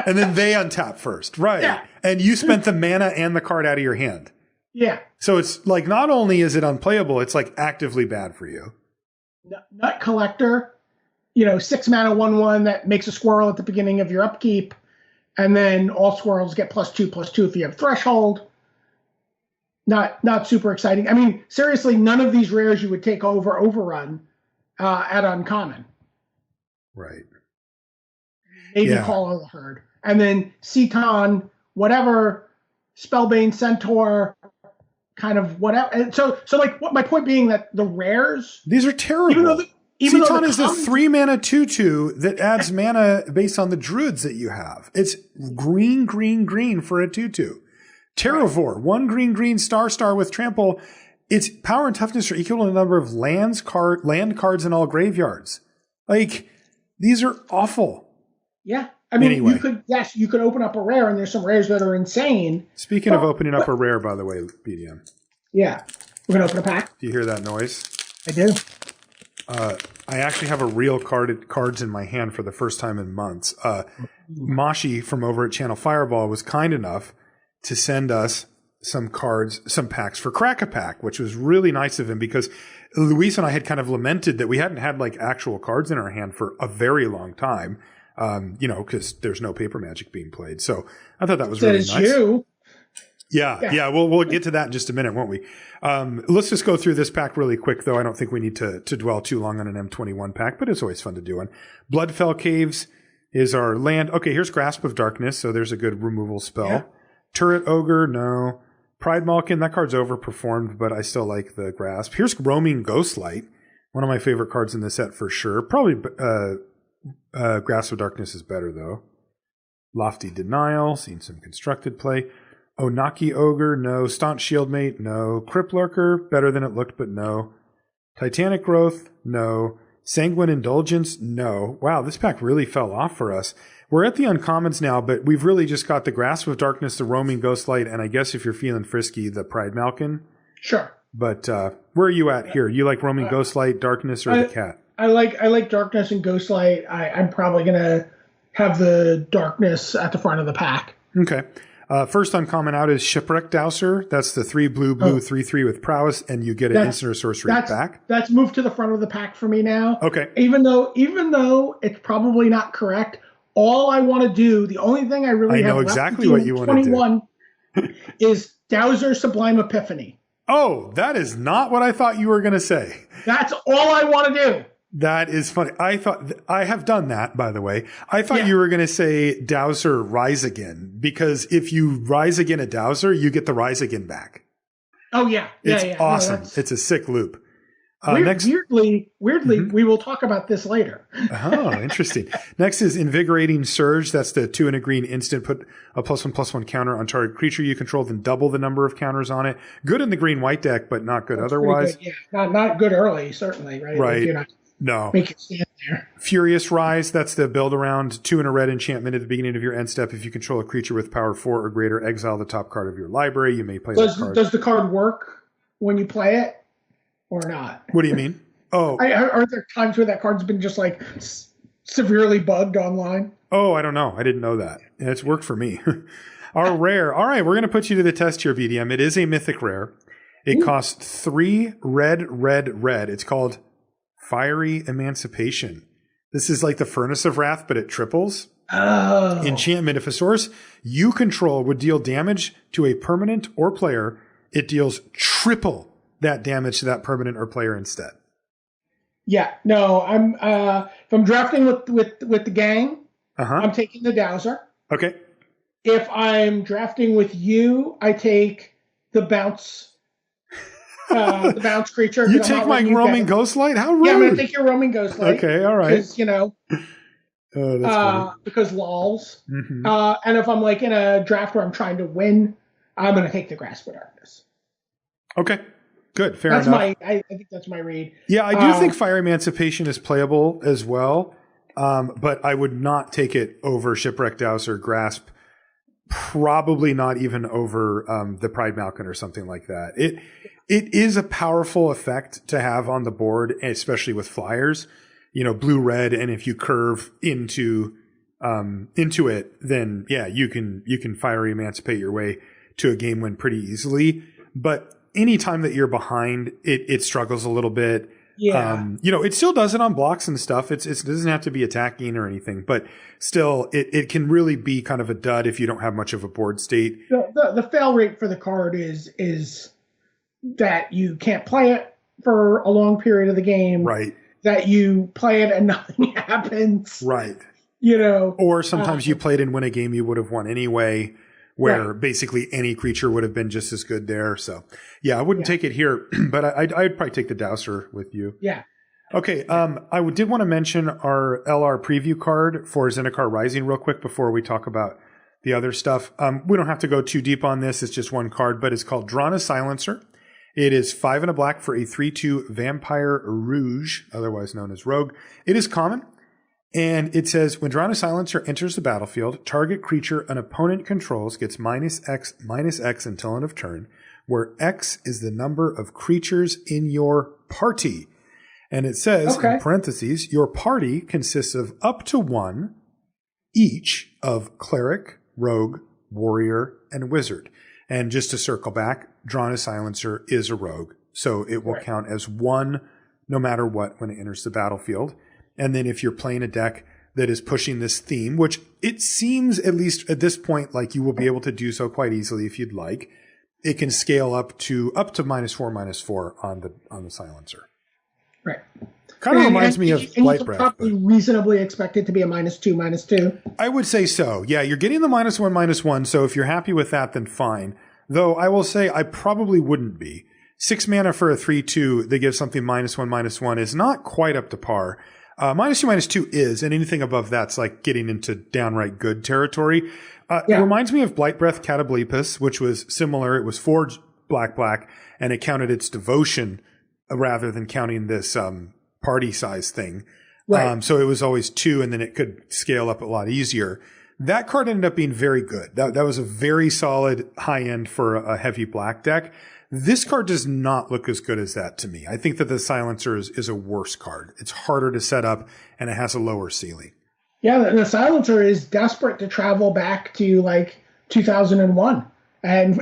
And then they untap first. Right. Yeah. And you spent the mana and the card out of your hand. Yeah. So it's like, not only is it unplayable, it's like actively bad for you. Nut Collector, 6 mana 1/1 that makes a squirrel at the beginning of your upkeep. And then all squirrels get +2/+2 if you have Threshold. Not super exciting. I mean, seriously, none of these rares you would take Overrun at uncommon. Right. Maybe Call of the Herd. And then Ceton, whatever, Spellbane Centaur, kind of whatever. And so like, what my point being that the rares, these are terrible. Ceton is a 3-mana 2/2 that adds mana based on the druids that you have. It's green for a 2/2. Terravore, 1 green star with trample. Its power and toughness are equal to the number of land cards in all graveyards. Like, these are awful. Yeah. I mean, anyway. you could open up a rare, and there's some rares that are insane. Speaking of opening up a rare, by the way, BDM. Yeah. We're going to open a pack. Do you hear that noise? I do. I actually have a real cards in my hand for the first time in months. Mashi from over at Channel Fireball was kind enough to send us some packs for Crack-A-Pack, which was really nice of him, because Luis and I had kind of lamented that we hadn't had like actual cards in our hand for a very long time, because there's no paper Magic being played. So I thought that was really nice. You. Yeah. We'll get to that in just a minute, won't we? Let's just go through this pack really quick, though. I don't think we need to dwell too long on an M21 pack, but it's always fun to do one. Bloodfell Caves is our land. Okay, here's Grasp of Darkness, so there's a good removal spell. Yeah. Turret Ogre, no. Pride Malkin, that card's overperformed, but I still like the Grasp. Here's Roaming Ghostlight, one of my favorite cards in the set for sure. Probably Grasp of Darkness is better, though. Lofty Denial, seen some constructed play. Onaki Ogre, no. Staunch Shieldmate, no. Crypt Lurker, better than it looked, but no. Titanic Growth, no. Sanguine Indulgence, no. Wow, this pack really fell off for us. We're at the uncommons now, but we've really just got the Grasp of Darkness, the Roaming Ghostlight, and I guess if you're feeling frisky, the Pride Malkin. Sure. But where are you at here? You like Roaming Ghostlight, Darkness, or the Cat? I like Darkness and Ghostlight. I'm probably going to have the Darkness at the front of the pack. Okay. First uncommon out is Shipwreck Dowser. That's the 3 blue 3/3 with prowess, and you get an instant or sorcery back. That's moved to the front of the pack for me now. Okay. Even though it's probably not correct, all I want to do, the only thing I really have exactly left what you want to do is Dowser Sublime Epiphany. Oh, that is not what I thought you were going to say. That's all I want to do. That is funny. I have done that, by the way. I thought you were going to say Dowser Rise Again, because if you Rise Again a Dowser, you get the Rise Again back. Oh, yeah. It's awesome. No, it's a sick loop. Weirdly, we will talk about this later. Oh, interesting. Next is Invigorating Surge. That's the 2 and a green instant. Put a +1/+1 counter on target creature you control, then double the number of counters on it. Good in the green-white deck, but not good otherwise. Good, yeah, not good early, certainly, right? Right. Like you're not no. make it stand there. Furious Rise. That's the build around 2 and a red enchantment at the beginning of your end step. If you control a creature with power 4 or greater, exile the top card of your library. You may play that card. Does the card work when you play it or not? What do you mean? Oh, are there times where that card's been just like severely bugged online? Oh, I don't know. I didn't know that. It's worked for me. Our rare. All right, we're going to put you to the test here, VDM. It is a mythic rare. It costs 3 red. It's called Fiery Emancipation. This is like the Furnace of Wrath, but it triples. Oh. Enchantment. If a source you control would deal damage to a permanent or player, it deals triple that damage to that permanent or player instead. Yeah, no, if I'm drafting with the gang, I'm taking the Dowser. Okay. If I'm drafting with you, I take the bounce creature. You take my roaming Ghostlight? How rude! Yeah, I'm gonna take your roaming Ghostlight. Okay, all right. Because that's funny. Because lols. Mm-hmm. And if I'm like in a draft where I'm trying to win, I'm gonna take the Grasp of Darkness. Okay. Good, fair enough. I think that's my read. Yeah, I do think Fire Emancipation is playable as well, but I would not take it over Shipwreck Dowser, Grasp, probably not even over the Pride Malkin or something like that. It is a powerful effect to have on the board, especially with flyers. Blue-red, and if you curve into it, then yeah, you can Fire Emancipate your way to a game win pretty easily. But anytime that you're behind, it struggles a little bit. Yeah. It still does it on blocks and stuff. It doesn't have to be attacking or anything, but still it can really be kind of a dud if you don't have much of a board state. The fail rate for the card is that you can't play it for a long period of the game. Right. That you play it and nothing happens. Right. Or sometimes you played and win a game you would have won anyway, where basically any creature would have been just as good there. So, yeah, I wouldn't take it here, but I'd probably take the Dowser with you. Yeah. Okay. I did want to mention our LR preview card for Zendikar Rising real quick before we talk about the other stuff. We don't have to go too deep on this. It's just one card, but it's called Drana Silencer. It is 5 and a black for a 3/2 Vampire Rouge, otherwise known as Rogue. It is common. And it says, when Drana Silencer enters the battlefield, target creature an opponent controls gets -X until end of turn, where X is the number of creatures in your party. And it says, in parentheses, your party consists of up to 1 each of Cleric, Rogue, Warrior, and Wizard. And just to circle back, Drana Silencer is a Rogue, so it will count as 1 no matter what when it enters the battlefield. And then if you're playing a deck that is pushing this theme, which it seems, at least at this point, like you will be able to do so quite easily if you'd like, it can scale up to -4/-4 on the Silencer. Right. Kind of reminds me of Blight Breath. Probably reasonably expect it to be a -2/-2. I would say so. Yeah, you're getting the -1/-1, so if you're happy with that, then fine. Though I will say I probably wouldn't be. 6 mana for a 3/2 that gives something -1/-1 is not quite up to par. -2/-2 is, and anything above that's like getting into downright good territory. It reminds me of Blight Breath Catoblepus, which was similar. It was 4 black, and it counted its devotion rather than counting this party size thing. Right. So it was always 2, and then it could scale up a lot easier. That card ended up being very good. That was a very solid high end for a heavy black deck. This card does not look as good as that to me. I think that the Silencer is a worse card. It's harder to set up, and it has a lower ceiling. Yeah, the Silencer is desperate to travel back to like 2001 and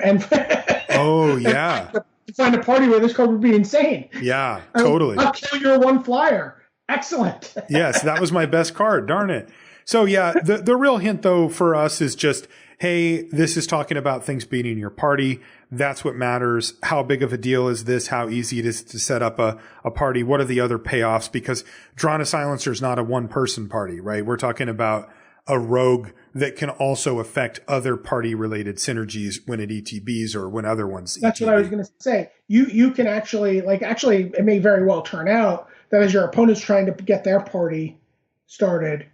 oh yeah, to find a party where this card would be insane. Yeah, totally. I'll kill your 1 flyer. Excellent. Yes, that was my best card. Darn it. So yeah, the real hint though for us is just, hey, this is talking about things beating your party. That's what matters. How big of a deal is this? How easy it is to set up a party? What are the other payoffs? Because Drana Silencer is not a 1-person party, right? We're talking about a rogue that can also affect other party related synergies when it ETBs or when other ones That's ETB. what I was going to say. You can actually it may very well turn out that as your opponent's trying to get their party started,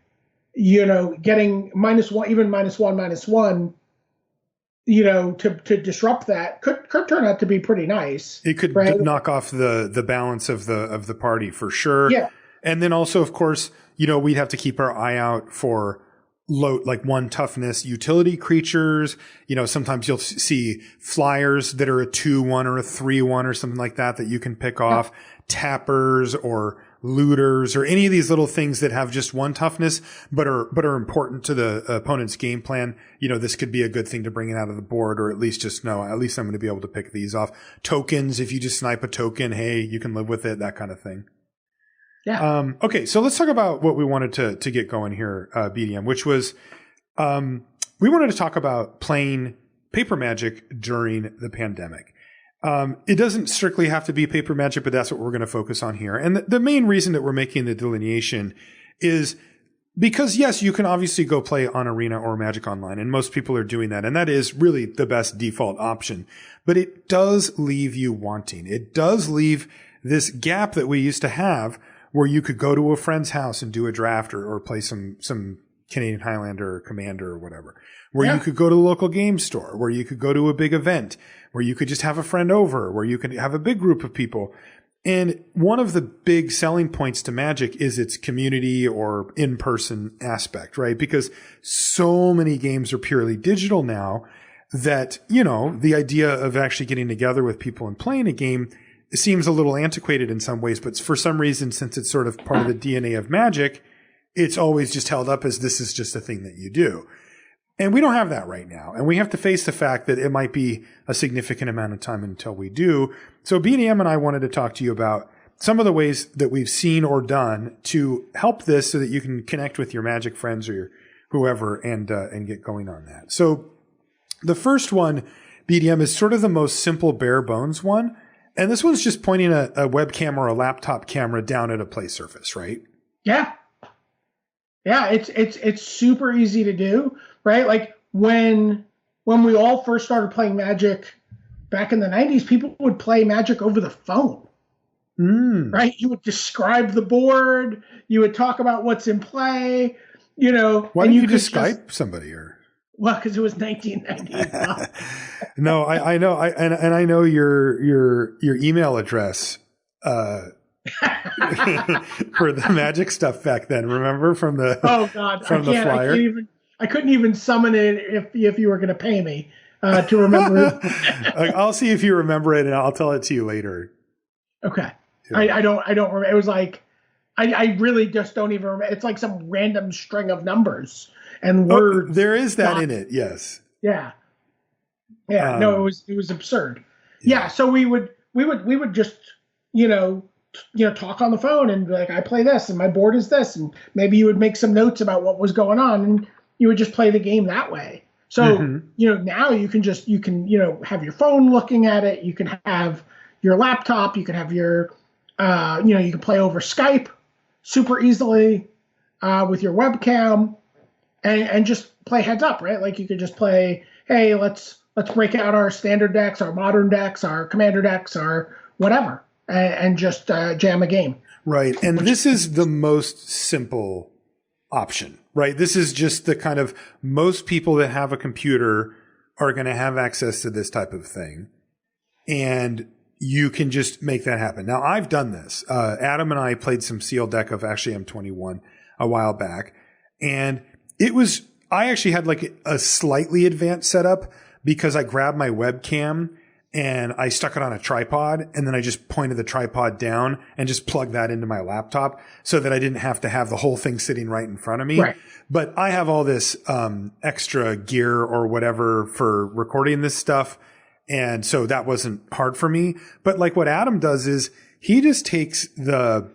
getting -1, even -1, to disrupt that could turn out to be pretty nice. It could right? knock off the balance of the party for sure. Yeah. And then also, of course, we'd have to keep our eye out for like 1 toughness utility creatures. Sometimes you'll see flyers that are a 2/1 or a 3/1 or something like that you can pick off. Tappers or looters or any of these little things that have just 1 toughness but are important to the opponent's game plan. This could be a good thing to bring it out of the board, or at least just know, at least I'm going to be able to pick these off. Tokens, if you just snipe a token, hey, you can live with it, that kind of thing. Yeah. Okay, so let's talk about what we wanted to get going here, BDM, which was we wanted to talk about playing paper Magic during the pandemic. It doesn't strictly have to be paper Magic, but that's what we're going to focus on here. And the main reason that we're making the delineation is because, yes, you can obviously go play on Arena or Magic Online, and most people are doing that. And that is really the best default option. But it does leave you wanting. It does leave this gap that we used to have where you could go to a friend's house and do a draft or play some Canadian Highlander or Commander or whatever, where you could go to the local game store, where you could go to a big event, where you could just have a friend over, where you could have a big group of people. And one of the big selling points to Magic is its community or in-person aspect, right? Because so many games are purely digital now that, the idea of actually getting together with people and playing a game seems a little antiquated in some ways, but for some reason, since it's sort of part of the DNA of Magic, it's always just held up as this is just a thing that you do. And we don't have that right now. And we have to face the fact that it might be a significant amount of time until we do. So BDM and I wanted to talk to you about some of the ways that we've seen or done to help this so that you can connect with your Magic friends or your whoever and get going on that. So the first one, BDM, is sort of the most simple, bare bones one. And this one's just pointing a webcam or a laptop camera down at a play surface, right? Yeah. Yeah, it's super easy to do, right? Like when we all first started playing Magic back in the 90s, people would play Magic over the phone. Right? You would describe the board, you would talk about what's in play, Why don't you just Skype somebody or? Well, because it was 1990. No, I know. I know your email address for the Magic stuff back then. Remember from the the flyer? I couldn't even summon it if you were going to pay me to remember it. I'll see if you remember it, and I'll tell it to you later. Okay. Yeah. I don't remember. It was like I really just don't even remember. It's like some random string of numbers and words. There is that in it, yes. Yeah. Yeah. No, it was absurd. Yeah. So we would just talk on the phone and be like, I play this and my board is this, and maybe you would make some notes about what was going on and you would just play the game that way. So now you can have your phone looking at it. You can have your laptop. You can have your you can play over Skype super easily with your webcam. And just play heads up, right? Like you could just play, hey, let's break out our standard decks, our modern decks, our commander decks, our whatever, and just jam a game. Right. And this is the most simple option, right? This is just the kind of most people that have a computer are going to have access to this type of thing. And you can just make that happen. Now, I've done this. Adam and I played some sealed deck of actually M21 a while back. And I actually had like a slightly advanced setup because I grabbed my webcam and I stuck it on a tripod, and then I just pointed the tripod down and just plugged that into my laptop so that I didn't have to have the whole thing sitting right in front of me. Right. But I have all this extra gear or whatever for recording this stuff. And so that wasn't hard for me. But like what Adam does is he just takes the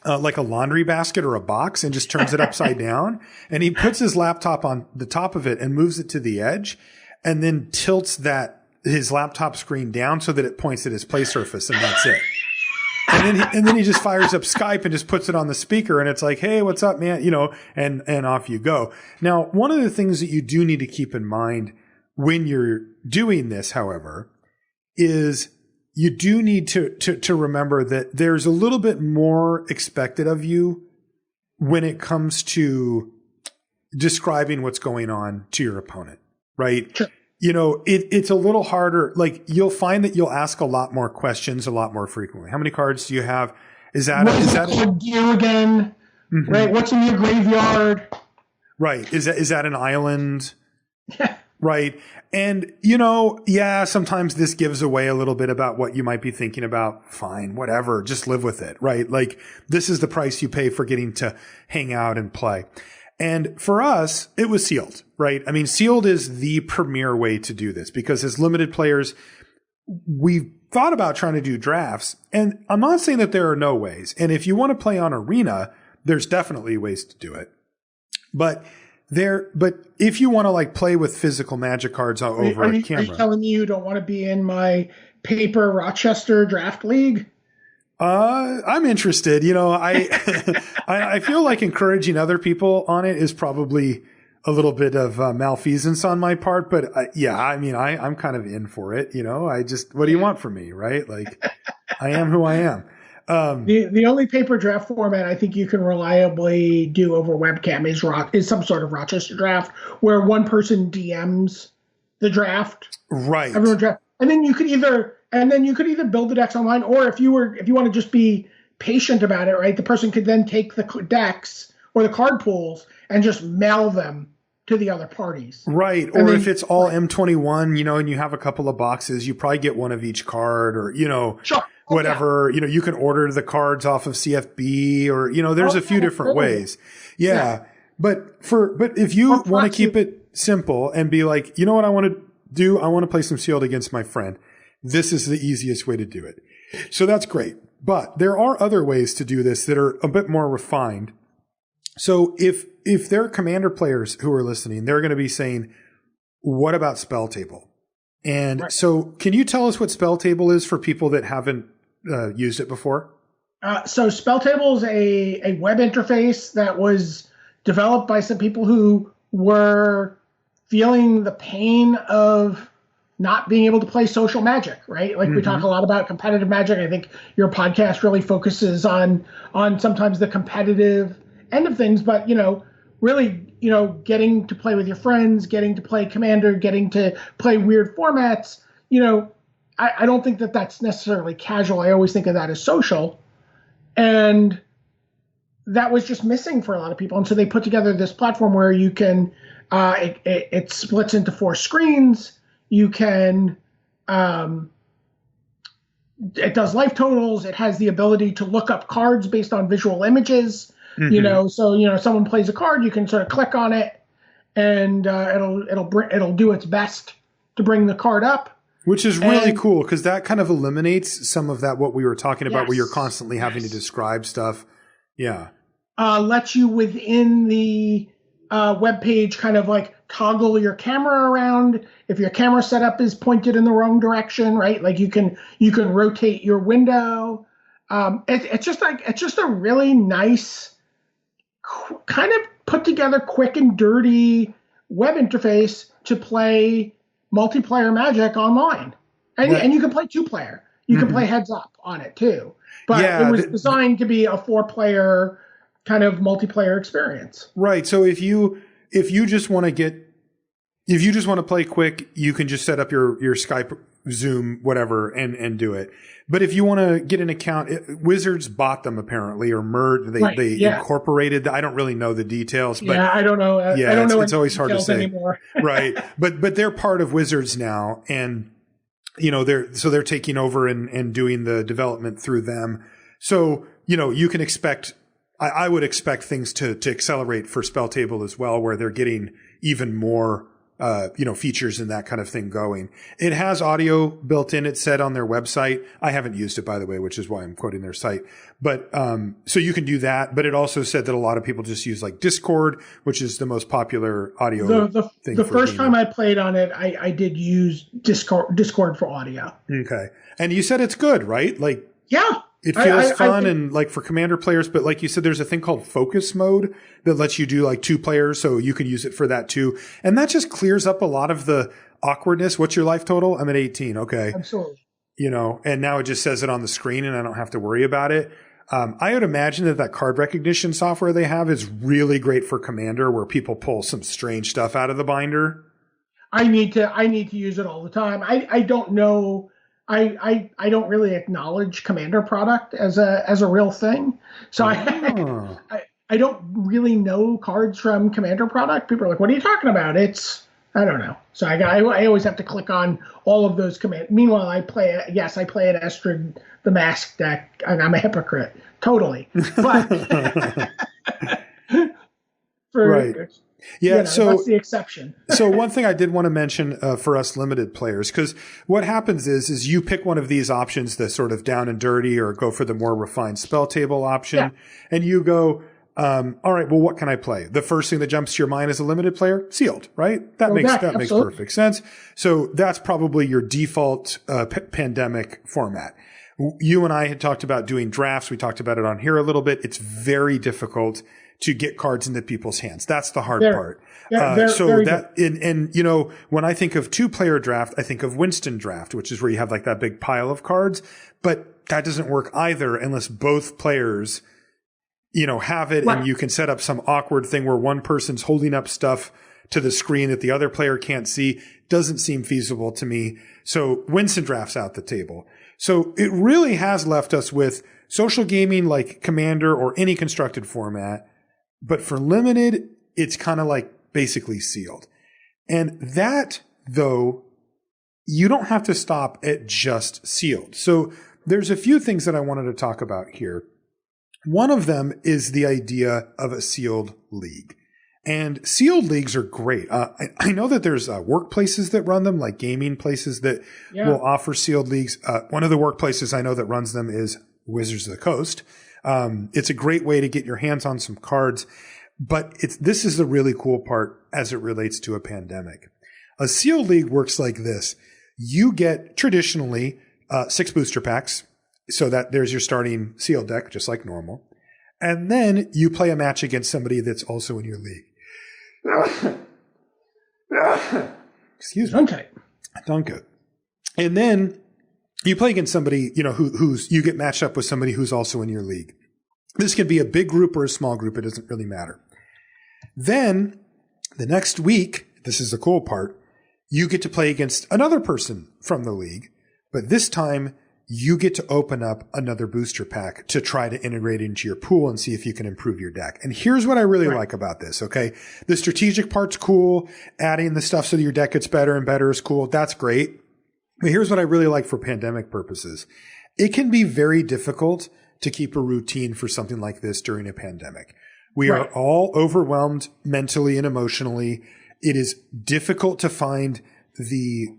like a laundry basket or a box and just turns it upside down, and he puts his laptop on the top of it and moves it to the edge and then tilts his laptop screen down so that it points at his play surface, and that's it. and then he just fires up Skype and just puts it on the speaker, and it's like, hey, what's up, man? And off you go. Now, one of the things that you do need to keep in mind when you're doing this, however, is you do need to remember that there's a little bit more expected of you when it comes to describing what's going on to your opponent, right? Sure. It's a little harder. Like, you'll find that you'll ask a lot more questions a lot more frequently. How many cards do you have? Is that gear again? Mm-hmm. Right. What's in your graveyard? Right. Is that an island? Right. And, sometimes this gives away a little bit about what you might be thinking about. Fine, whatever, just live with it, right? Like, this is the price you pay for getting to hang out and play. And for us, it was sealed, right? I mean, sealed is the premier way to do this because as limited players, we've thought about trying to do drafts. And I'm not saying that there are no ways. And if you want to play on Arena, there's definitely ways to do it. But if you want to like play with physical Magic cards over a camera. Are you telling me you don't want to be in my paper Rochester draft league? I'm interested. I feel like encouraging other people on it is probably a little bit of malfeasance on my part, but I'm kind of in for it. What do you want from me? Right? Like, I am who I am. The only paper draft format I think you can reliably do over webcam is some sort of Rochester draft where one person DMs the draft. Right. Everyone draft. And then you could either build the decks online, or if you want to just be patient about it, right? The person could then take the decks or the card pools and just mail them to the other parties. Right. Or if it's all M21, and you have a couple of boxes, you probably get one of each card, or sure. Whatever. Yeah. You can order the cards off of CFB, or there's a few different ways. Yeah. But if you want to keep it simple and be like, you know what I want to do? I want to play some sealed against my friend. This is the easiest way to do it. So that's great. But there are other ways to do this that are a bit more refined. So if there are commander players who are listening, they're going to be saying, what about Spell Table? And right. So can you tell us what Spell Table is for people that haven't used it before? So Spell Table is a web interface that was developed by some people who were feeling the pain of not being able to play social Magic, right? Like, we talk a lot about competitive Magic. I think your podcast really focuses on sometimes the competitive end of things, but, really, getting to play with your friends, getting to play Commander, getting to play weird formats, I don't think that that's necessarily casual. I always think of that as social. And that was just missing for a lot of people. And so they put together this platform where you can, it splits into 4 screens. You can, it does life totals. It has the ability to look up cards based on visual images. So, someone plays a card, you can sort of click on it and it'll do its best to bring the card up. Which is really cool because that kind of eliminates some of that, what we were talking about, where you're constantly having to describe stuff. Yeah. Lets you within the web page kind of like toggle your camera around if your camera setup is pointed in the wrong direction, right? Like, you can rotate your window. It's just a really nice kind of put together, quick and dirty web interface to play multiplayer Magic online. And you can play 2-player. You can play heads up on it too. But it was designed to be a 4-player kind of multiplayer experience. Right. So if you just want to play quick, you can just set up your Skype, Zoom, whatever, and do it. But if you want to get an account, Wizards bought them apparently, or merged. They incorporated. I don't really know the details, but I don't know. I don't know. It's always hard to say anymore. Right. But they're part of Wizards now, and they're taking over and doing the development through them. So you can expect. I would expect things to accelerate for Spell Table as well, where they're getting even more features and that kind of thing going. It has audio built in, it said on their website. I haven't used it, by the way, which is why I'm quoting their site. But, so you can do that. But it also said that a lot of people just use like Discord, which is the most popular audio thing. The first time I played on it, I did use Discord for audio. Okay. And you said it's good, right? Like, yeah. It feels fun and like for commander players, but like you said, there's a thing called focus mode that lets you do like 2 players. So you can use it for that too. And that just clears up a lot of the awkwardness. What's your life total? I'm at 18. Okay. Absolutely. And now it just says it on the screen and I don't have to worry about it. I would imagine that card recognition software they have is really great for commander where people pull some strange stuff out of the binder. I need to use it all the time. I don't know. I don't really acknowledge commander product as a real thing. So I don't really know cards from commander product. People are like, what are you talking about? I don't know. So I always have to click on all of those commands. Meanwhile, I play an Estrid the Mask deck, and I'm a hypocrite. Totally. But right. Yeah, so that's the exception. So one thing I did want to mention for us limited players, because what happens is you pick one of these options, the sort of down and dirty or go for the more refined spell table option, and you go, all right, well, what can I play? The first thing that jumps to your mind as a limited player, sealed, right? That makes perfect sense. So that's probably your default pandemic format. You and I had talked about doing drafts. We talked about it on here a little bit. It's very difficult to get cards into people's hands. That's the hard part. When I think of 2-player draft, I think of Winston draft, which is where you have like that big pile of cards, but that doesn't work either unless both players, have it and you can set up some awkward thing where one person's holding up stuff to the screen that the other player can't see. Doesn't seem feasible to me. So Winston draft's out the table. So it really has left us with social gaming like Commander or any constructed format. But for limited, it's kind of like basically sealed. And that, though, you don't have to stop at just sealed. So there's a few things that I wanted to talk about here. One of them is the idea of a sealed league. And sealed leagues are great. I know that there's workplaces that run them, like gaming places that will offer sealed leagues. One of the workplaces I know that runs them is Wizards of the Coast. It's a great way to get your hands on some cards, but this is the really cool part as it relates to a pandemic. A sealed league works like this. You get traditionally 6 booster packs, so that there's your starting sealed deck, just like normal. And then you play a match against somebody that's also in your league. Excuse me. Duncan. And then you play against somebody, who's you get matched up with somebody who's also in your league. This can be a big group or a small group. It doesn't really matter. Then the next week, this is the cool part, you get to play against another person from the league, but this time you get to open up another booster pack to try to integrate into your pool and see if you can improve your deck. And here's what I really like about this, okay? The strategic part's cool. Adding the stuff so that your deck gets better and better is cool. That's great. But here's what I really like for pandemic purposes. It can be very difficult to keep a routine for something like this during a pandemic. We are all overwhelmed mentally and emotionally. It is difficult to find the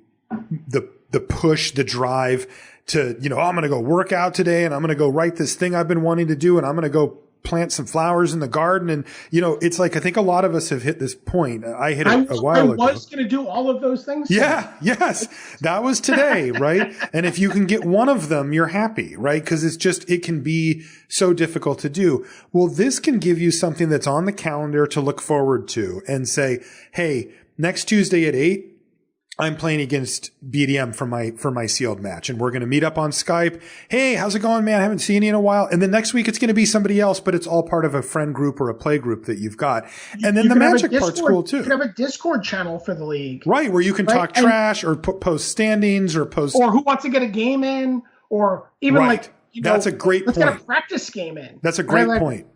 push, the drive to, I'm going to go work out today and I'm going to go write this thing I've been wanting to do and I'm going to go plant some flowers in the garden. And, it's like, I think a lot of us have hit this point. I hit it a while ago. I was going to do all of those things. Yeah. Yes. That was today. Right. And if you can get one of them, you're happy, right? Cause it can be so difficult to do. Well, this can give you something that's on the calendar to look forward to and say, hey, next Tuesday at 8, I'm playing against BDM for my sealed match, and we're going to meet up on Skype. Hey, how's it going, man? I haven't seen you in a while. And then next week it's going to be somebody else, but it's all part of a friend group or a play group that you've got. And then the magic part's cool too. You can have a Discord channel for the league, right? Where you can talk trash or post standings or who wants to get a game in, or even that's a great point. Let's get a practice game in. That's a great point.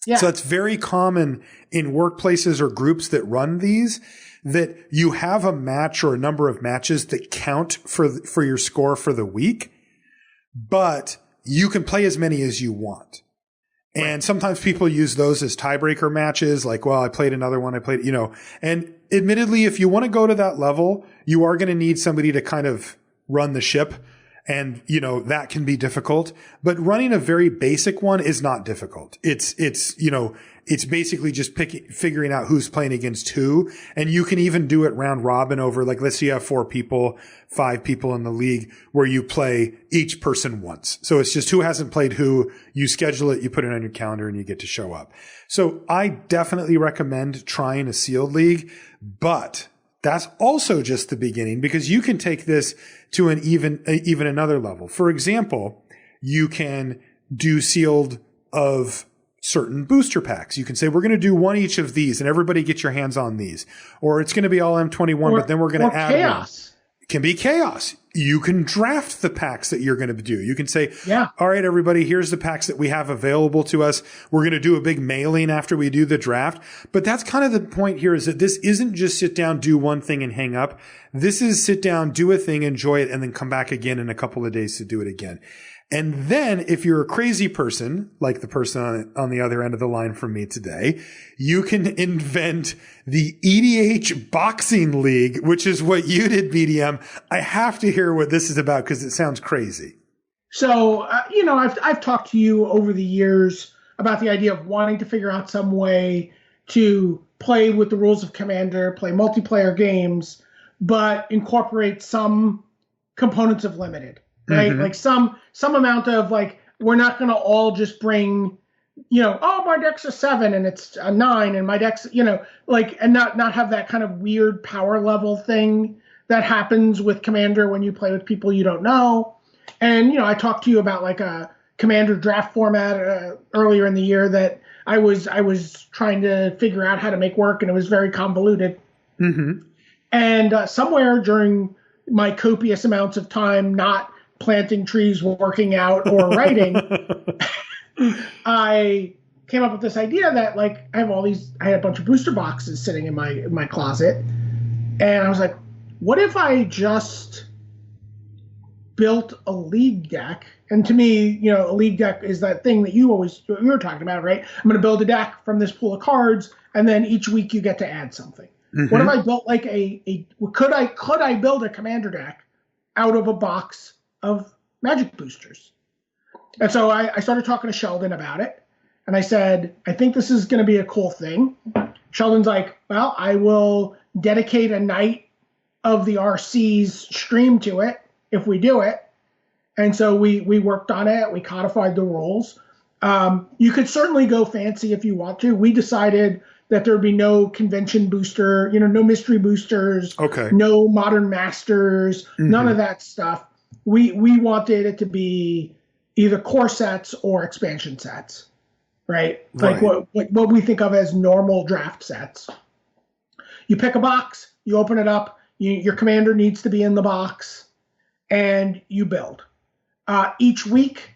Yeah. So it's very common in workplaces or groups that run these, that you have a match or a number of matches that count for your score for the week, but you can play as many as you want. And sometimes people use those as tiebreaker matches, like, well, I played another one, and admittedly, if you want to go to that level, you are going to need somebody to kind of run the ship And, that can be difficult, but running a very basic one is not difficult. It's basically just figuring out who's playing against who. And you can even do it round robin over, like, let's say you have 4 people, 5 people in the league where you play each person once. So it's just who hasn't played who. You schedule it, you put it on your calendar, and you get to show up. So I definitely recommend trying a sealed league, but that's also just the beginning, because you can take this to an even another level. For example, you can do sealed of certain booster packs. You can say, we're going to do one each of these and everybody get your hands on these. Or it's going to be all M21, but then we're going to add chaos. One. It can be chaos. You can draft the packs that you're going to do. You can say, all right, everybody, here's the packs that we have available to us. We're going to do a big mailing after we do the draft. But that's kind of the point here, is that this isn't just sit down, do one thing and hang up. This is sit down, do a thing, enjoy it, and then come back again in a couple of days to do it again. And then if you're a crazy person, like the person on the other end of the line from me today, you can invent the EDH Boxing League, which is what you did, BDM. I have to hear what this is about because it sounds crazy. So, I've talked to you over the years about the idea of wanting to figure out some way to play with the rules of Commander, play multiplayer games, but incorporate some components of Limited. Right? Mm-hmm. Like some amount of, like, we're not going to all just bring, my deck's a 7 and it's a 9 and my deck's, and not have that kind of weird power level thing that happens with Commander when you play with people you don't know. And, I talked to you about, like, a Commander draft format earlier in the year that I was trying to figure out how to make work, and it was very convoluted. Mm-hmm. And somewhere during my copious amounts of time not planting trees, working out, or writing, I came up with this idea that, like, I had a bunch of booster boxes sitting in my closet, and I was like, what if I just built a league deck? And to me, a league deck is that thing that you were talking about, right? I'm going to build a deck from this pool of cards, and then each week you get to add something. Mm-hmm. What if I built, like, could I build a Commander deck out of a box of Magic boosters? And so I started talking to Sheldon about it, and I said, I think this is going to be a cool thing. Sheldon's like, well, I will dedicate a night of the RC's stream to it if we do it. And so we worked on it. We codified the rules. You could certainly go fancy if you want to. We decided that there'd be no convention booster, no mystery boosters, no modern masters, none of that stuff. We wanted it to be either core sets or expansion sets, right? Like what we think of as normal draft sets. You pick a box, you open it up, your Commander needs to be in the box, and you build. Each week,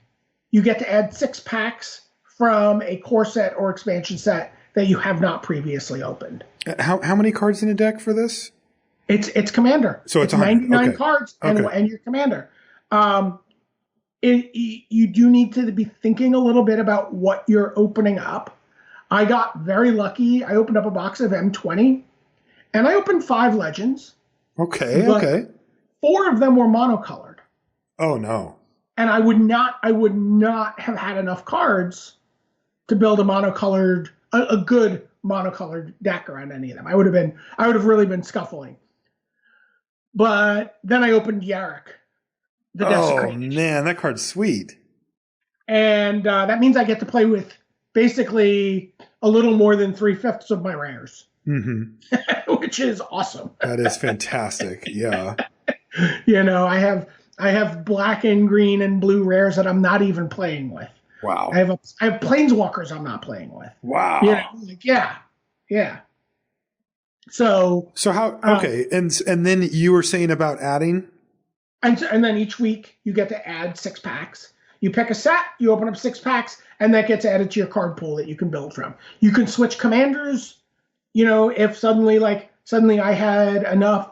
you get to add 6 packs from a core set or expansion set that you have not previously opened. How many cards in a deck for this? It's Commander. So it's 99 cards and your Commander. You do need to be thinking a little bit about what you're opening up. I got very lucky. I opened up a box of M20, and I opened 5 Legends. Okay. 4 of them were monocolored. Oh no! And I would not have had enough cards to build a good monocolored deck around any of them. I would have really been scuffling. But then I opened Yarrick, the Desecrated. Oh man, that card's sweet. And that means I get to play with basically a little more than 3/5 of my rares, which is awesome. That is fantastic. Yeah. I have black and green and blue rares that I'm not even playing with. Wow. I have planeswalkers I'm not playing with. Wow. Yeah. So how? Okay, and then you were saying about adding, and then each week you get to add 6 packs. You pick a set, you open up 6 packs, and that gets added to your card pool that you can build from. You can switch commanders. If suddenly I had enough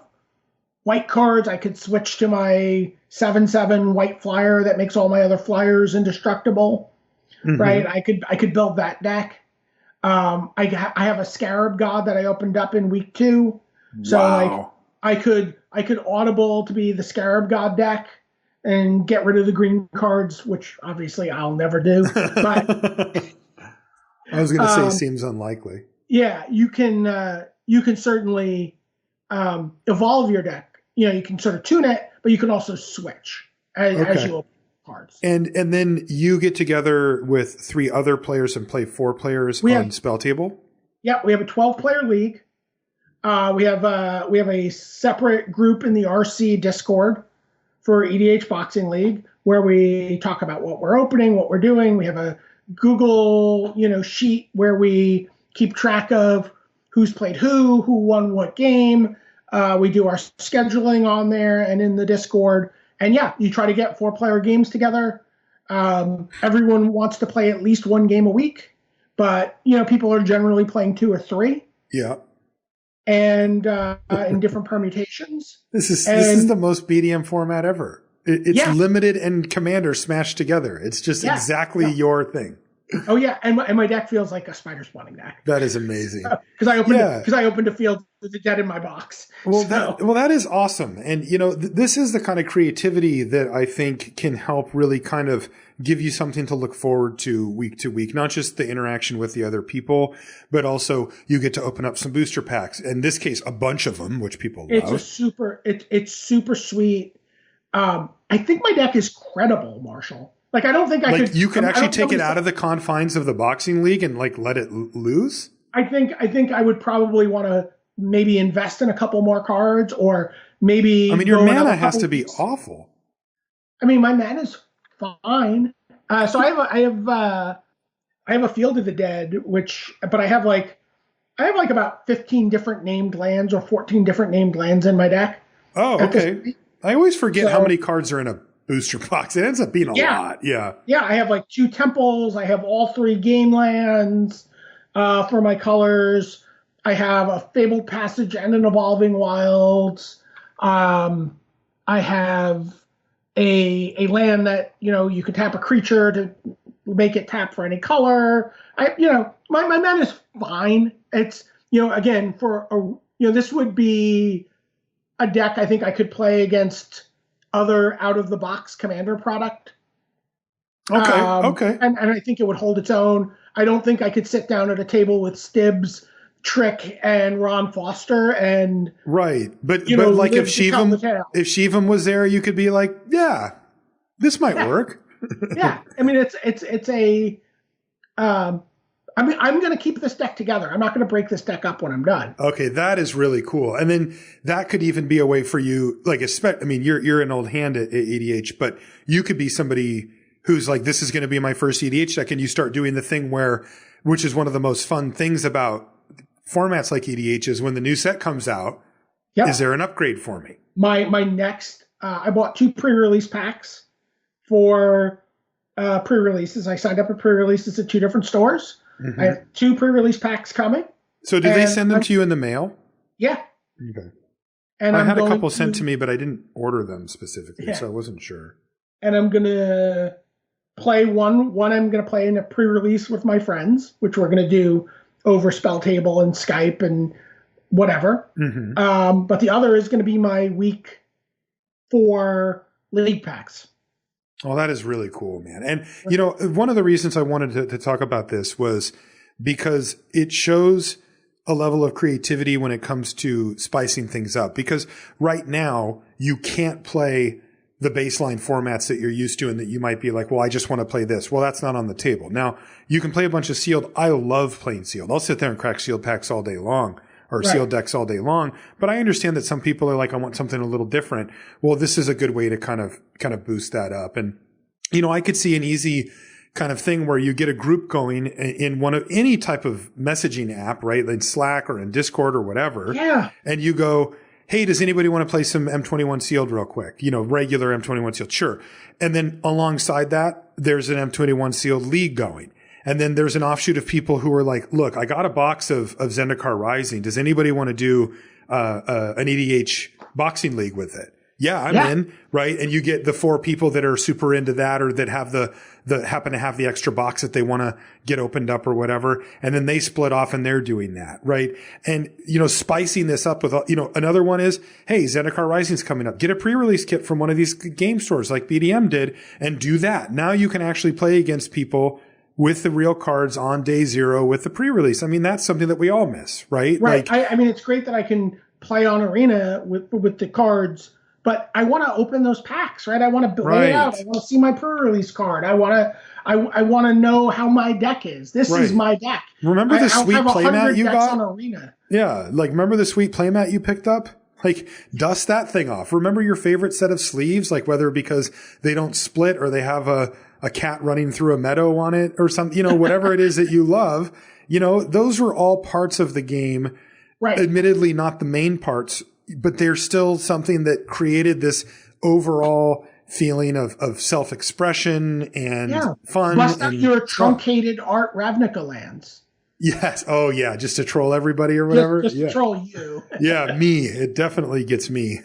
white cards, I could switch to my 7/7 white flyer that makes all my other flyers indestructible. Right? I could build that deck. I have a Scarab God that I opened up in week 2. So I could audible to be the Scarab God deck and get rid of the green cards, which obviously I'll never do. But I was going to say seems unlikely. Yeah, you can certainly evolve your deck. You can sort of tune it, but you can also switch as you open cards. And then you get together with 3 other players and play 4 players on Spell Table? Yeah, we have a 12-player league. We have a separate group in the RC Discord for EDH Boxing League where we talk about what we're opening, what we're doing. We have a Google, sheet where we keep track of who's played who won what game. We do our scheduling on there and in the Discord. And yeah, you try to get 4-player games together. Everyone wants to play at least 1 game a week, but people are generally playing 2 or 3. Yeah. And in different permutations. This is the most BDM format ever. It's limited and commander smashed together. It's just exactly your thing. Oh yeah, and my deck feels like a spider spawning deck. That is amazing. Because I opened a field with the dead in my box. Well, that is awesome. And this is the kind of creativity that I think can help really kind of give you something to look forward to week. Not just the interaction with the other people, but also you get to open up some booster packs. In this case, a bunch of them, which people love. It's super sweet. I think my deck is credible, Marshall. Like, I don't think I could. You can actually take it out of the confines of the boxing league and let it lose. I think I would probably want to maybe invest in a couple more cards, or maybe. I mean, your mana has to be awful. I mean, my mana's fine. So I have a Field of the Dead, but I have about 15 different named lands or 14 different named lands in my deck. Oh, okay. I always forget how many cards are in a booster box. It ends up being a lot. Yeah. Yeah, I have 2 temples. I have all 3 game lands for my colors. I have a Fabled Passage and an Evolving Wilds. I have a land that, you could tap a creature to make it tap for any color. My mana is fine. It's, again, this would be a deck I think I could play against other out-of-the-box commander product. Okay. And I think it would hold its own. I don't think I could sit down at a table with Stibbs, Trick, and Ron Foster and... Right. But like if Shivam was there, you could be like, yeah, this might work. Yeah. I mean, it's a... I'm going to keep this deck together. I'm not going to break this deck up when I'm done. Okay, that is really cool. And then that could even be a way for you, you're an old hand at EDH, but you could be somebody who's like, this is going to be my first EDH deck, and you start doing the thing which is one of the most fun things about formats like EDH is when the new set comes out, is there an upgrade for me? My next, I bought 2 pre-release packs for pre-releases. I signed up for pre-releases at 2 different stores. Mm-hmm. I have 2 pre-release packs coming. So do they send them to you in the mail? Yeah. Okay. And I had a couple sent to me, but I didn't order them specifically, so I wasn't sure. And I'm going to play one I'm going to play in a pre-release with my friends, which we're going to do over Spell Table and Skype and whatever. Mm-hmm. But the other is going to be my week 4 league packs. Well, that is really cool, man. And, one of the reasons I wanted to talk about this was because it shows a level of creativity when it comes to spicing things up. Because right now, you can't play the baseline formats that you're used to and that you might be like, well, I just want to play this. Well, that's not on the table. Now, you can play a bunch of sealed. I love playing sealed. I'll sit there and crack sealed packs all day long. Or sealed decks all day long. But I understand that some people are like, I want something a little different. Well, this is a good way to kind of boost that up. And, I could see an easy kind of thing where you get a group going in one of any type of messaging app, right? In Slack or in Discord or whatever. Yeah. And you go, hey, does anybody want to play some M21 sealed real quick? Regular M21 sealed. Sure. And then alongside that, there's an M21 sealed league going. And then there's an offshoot of people who are like, look, I got a box of Zendikar Rising. Does anybody want to do an EDH boxing league with it? Yeah, I'm in, right? And you get the 4 people that are super into that, or that have the happen to have the extra box that they want to get opened up or whatever. And then they split off and they're doing that, right? And, spicing this up with, another one is, hey, Zendikar Rising's coming up. Get a pre-release kit from one of these game stores like BDM did and do that. Now you can actually play against people with the real cards on day 0 with the pre-release. I mean, that's something that we all miss, right? Right. I mean, it's great that I can play on Arena with the cards, but I want to open those packs, right? I want to lay it out. I want to see my pre-release card. I want to know how my deck is. This is my deck. Remember the sweet playmat you got on Arena? Yeah, like remember the sweet playmat you picked up? Like, dust that thing off. Remember your favorite set of sleeves, like whether because they don't split or they have a cat running through a meadow on it or something, whatever it is that you love, those were all parts of the game. Right. Admittedly, not the main parts, but they're still something that created this overall feeling of self-expression and fun. Bust out your truncated Art Ravnica lands. Yes. Oh, yeah. Just to troll everybody or whatever. Just to troll you. Yeah, me. It definitely gets me.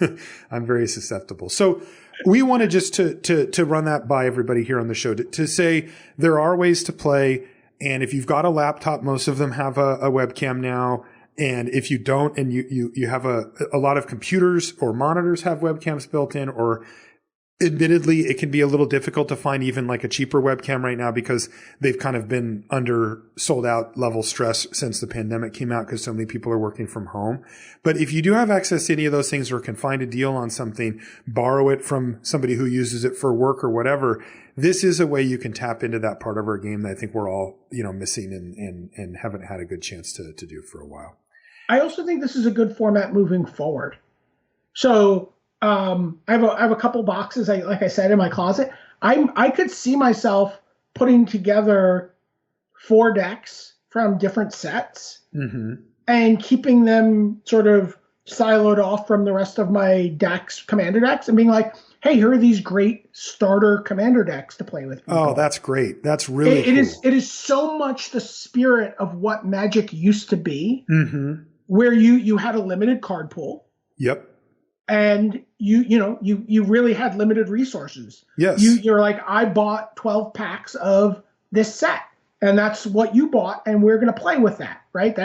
I'm very susceptible. So we wanted just to run that by everybody here on the show to say there are ways to play. And if you've got a laptop, most of them have a webcam now. And if you don't, and you have a lot of computers or monitors have webcams built in, or admittedly, it can be a little difficult to find even like a cheaper webcam right now because they've kind of been under sold out level stress since the pandemic came out because so many people are working from home. But if you do have access to any of those things or can find a deal on something, borrow it from somebody who uses it for work or whatever, this is a way you can tap into that part of our game that I think we're all, missing and haven't had a good chance to do for a while. I also think this is a good format moving forward. So I have a couple boxes, like I said, in my closet. I could see myself putting together 4 decks from different sets and keeping them sort of siloed off from the rest of my decks, commander decks, and being like, hey, here are these great starter commander decks to play with people. Oh, that's great. That's really cool. It is so much the spirit of what Magic used to be, where you had a limited card pool. Yep. And you really had limited resources. Yes. You're like, I bought 12 packs of this set, and that's what you bought, and we're going to play with that, right?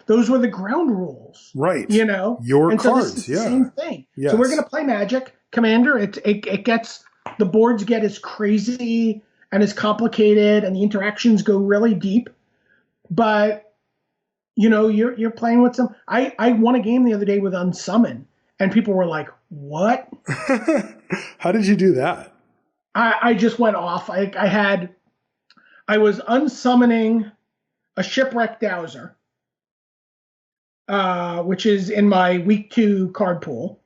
Those were the ground rules. Right. Your and cards. So this is the same thing. Yes. So we're going to play Magic. Commander, it gets, the boards get as crazy and as complicated, and the interactions go really deep. But, you're playing with some, I won a game the other day with Unsummon. And people were like, what? How did you do that? I just went off. I was unsummoning a Shipwrecked Dowser, which is in my week 2 card pool.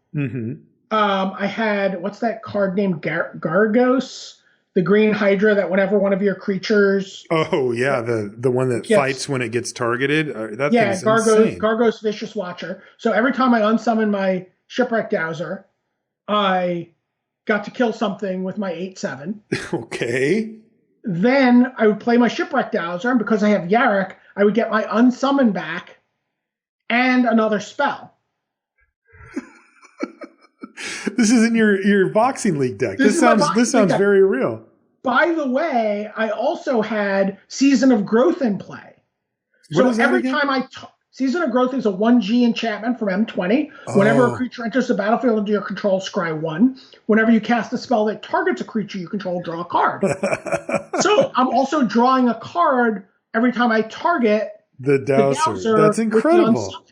I had, what's that card named? Gargos, the green Hydra that whenever one of your creatures. Oh, yeah. The one that fights when it gets targeted. That thing's insane. Gargos Vicious Watcher. So every time I unsummon my Shipwrecked Dowser, I got to kill something with my 8/7. Okay. Then I would play my Shipwrecked Dowser, and because I have Yarrick, I would get my unsummon back and another spell. This is in your boxing league deck. This sounds very real. By the way, I also had Season of Growth in play. So every time Season of Growth is a 1G enchantment from M20. Whenever a creature enters the battlefield under your control, scry 1. Whenever you cast a spell that targets a creature you control, draw a card. So I'm also drawing a card every time I target the Dowser. That's incredible.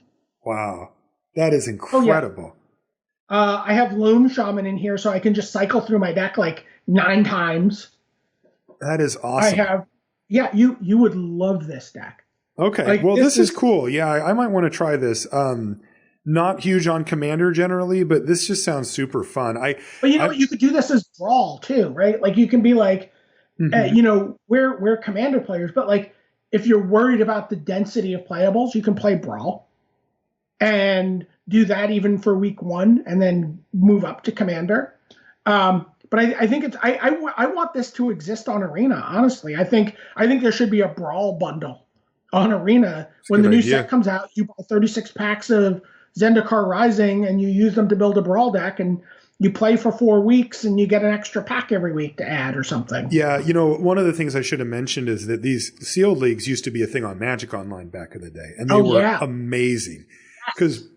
Wow. That is incredible. I have Lone Shaman in here, so I can just cycle through my deck like 9 times. That is awesome. You would love this deck. Okay. Like, well, this is cool. Yeah, I might want to try this. Not huge on Commander generally, but this just sounds super fun. But you could do this as Brawl too, right? Like you can be like, we're Commander players, but like if you're worried about the density of playables, you can play Brawl and do that even for week 1 and then move up to Commander. But I think I want this to exist on Arena, honestly. I think there should be a Brawl bundle on Arena. When the new set comes out, you buy 36 packs of Zendikar Rising and you use them to build a Brawl deck, and you play for 4 weeks and you get an extra pack every week to add or something. Yeah, one of the things I should have mentioned is that these sealed leagues used to be a thing on Magic Online back in the day, and they were amazing because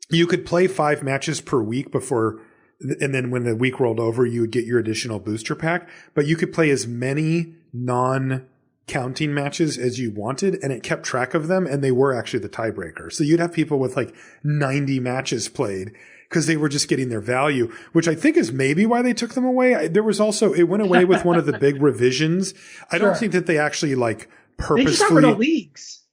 you could play 5 matches per week before, and then when the week rolled over, you would get your additional booster pack, but you could play as many non-counting matches as you wanted, and it kept track of them, and they were actually the tiebreaker. So you'd have people with like 90 matches played, because they were just getting their value, which I think is maybe why they took them away. There was also, it went away with one of the big revisions. I don't think that they actually like purposefully. They just got rid of leagues.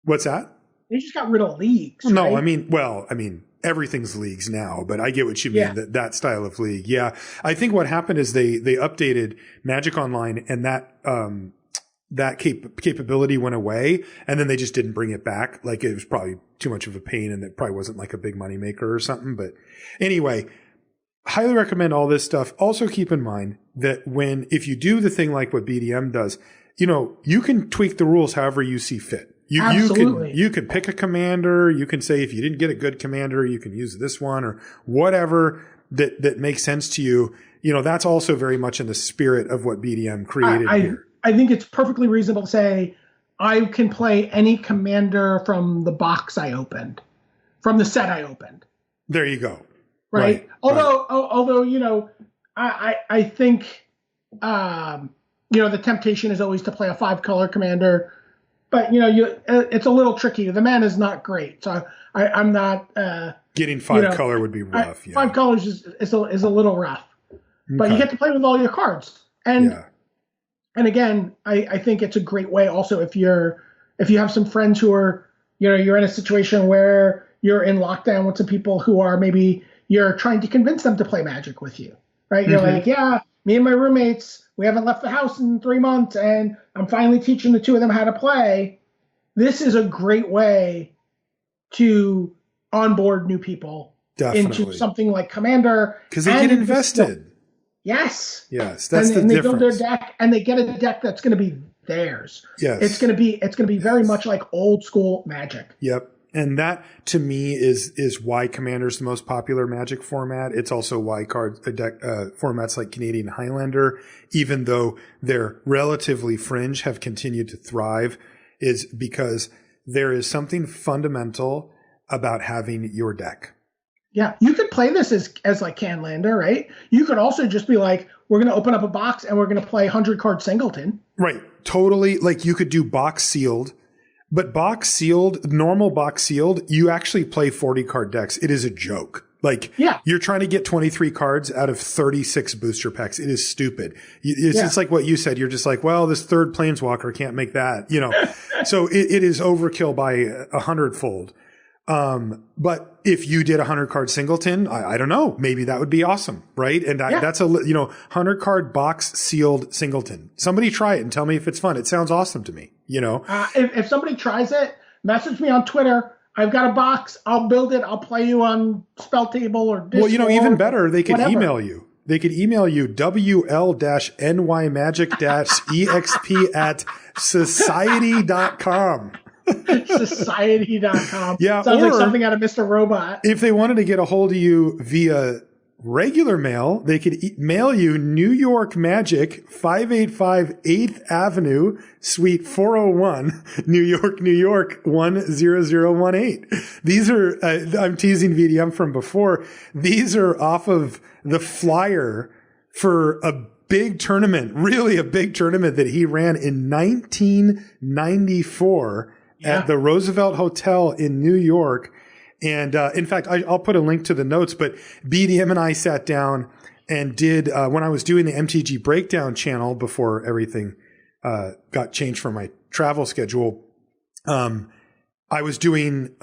What's that? They just got rid of leagues. No, right? Everything's leagues now, but I get what you mean, that style of league. Yeah. I think what happened is they updated Magic Online, and that capability went away, and then they just didn't bring it back. Like, it was probably too much of a pain, and it probably wasn't like a big money maker or something. But anyway, highly recommend all this stuff. Also keep in mind that if you do the thing like what BDM does, you can tweak the rules however you see fit. You can pick a commander. You can say, if you didn't get a good commander, you can use this one or whatever that makes sense to you. That's also very much in the spirit of what BDM created here. I think it's perfectly reasonable to say I can play any commander from the box I opened, from the set I opened. There you go. Right. Although, I think, the temptation is always to play a 5-color commander, but it's a little tricky. The mana is not great, so I'm not. Getting 5-color would be rough. 5 colors is a little rough, but you get to play with all your cards. And again, I think it's a great way also if you have some friends who are, you're in a situation where you're in lockdown with some people who are maybe you're trying to convince them to play Magic with you, right? You're like, me and my roommates, we haven't left the house in 3 months, and I'm finally teaching the 2 of them how to play. This is a great way to onboard new people into something like Commander. Because they get invested. Yes, that's the difference. And they build their deck, and they get a deck that's going to be theirs. Yes, it's going to be very much like old school Magic. Yep, and that to me is why Commander's the most popular Magic format. It's also why formats like Canadian Highlander, even though they're relatively fringe, have continued to thrive, is because there is something fundamental about having your deck. Yeah, you could play this as like Canlander, right? You could also just be like, we're going to open up a box and we're going to play 100-card Singleton. Right, totally. Like, you could do box sealed, but normal box sealed, you actually play 40-card decks. It is a joke. Like, you're trying to get 23 cards out of 36 booster packs. It is stupid. It's just like what you said. You're just like, well, this third Planeswalker can't make that, So it is overkill by 100-fold. But if you did 100-card Singleton, I don't know, maybe that would be awesome, right? And that's 100-card box sealed Singleton. Somebody try it and tell me if it's fun. It sounds awesome to me, If somebody tries it, message me on Twitter. I've got a box. I'll build it. I'll play you on Spell Table or Discord. Well, even better, they could email you. They could email you wl-nymagic-exp@society.com. Society.com. Yeah, sounds like something out of Mr. Robot. If they wanted to get a hold of you via regular mail, they could mail you New York Magic, 585 8th Avenue, Suite 401, New York, New York, 10018. These are, I'm teasing VDM from before, these are off of the flyer for a big tournament, really a big tournament that he ran in 1994 at the Roosevelt Hotel in New York. And in fact, I'll put a link to the notes, but BDM and I sat down and did, when I was doing the MTG Breakdown channel before everything got changed for my travel schedule, I was doing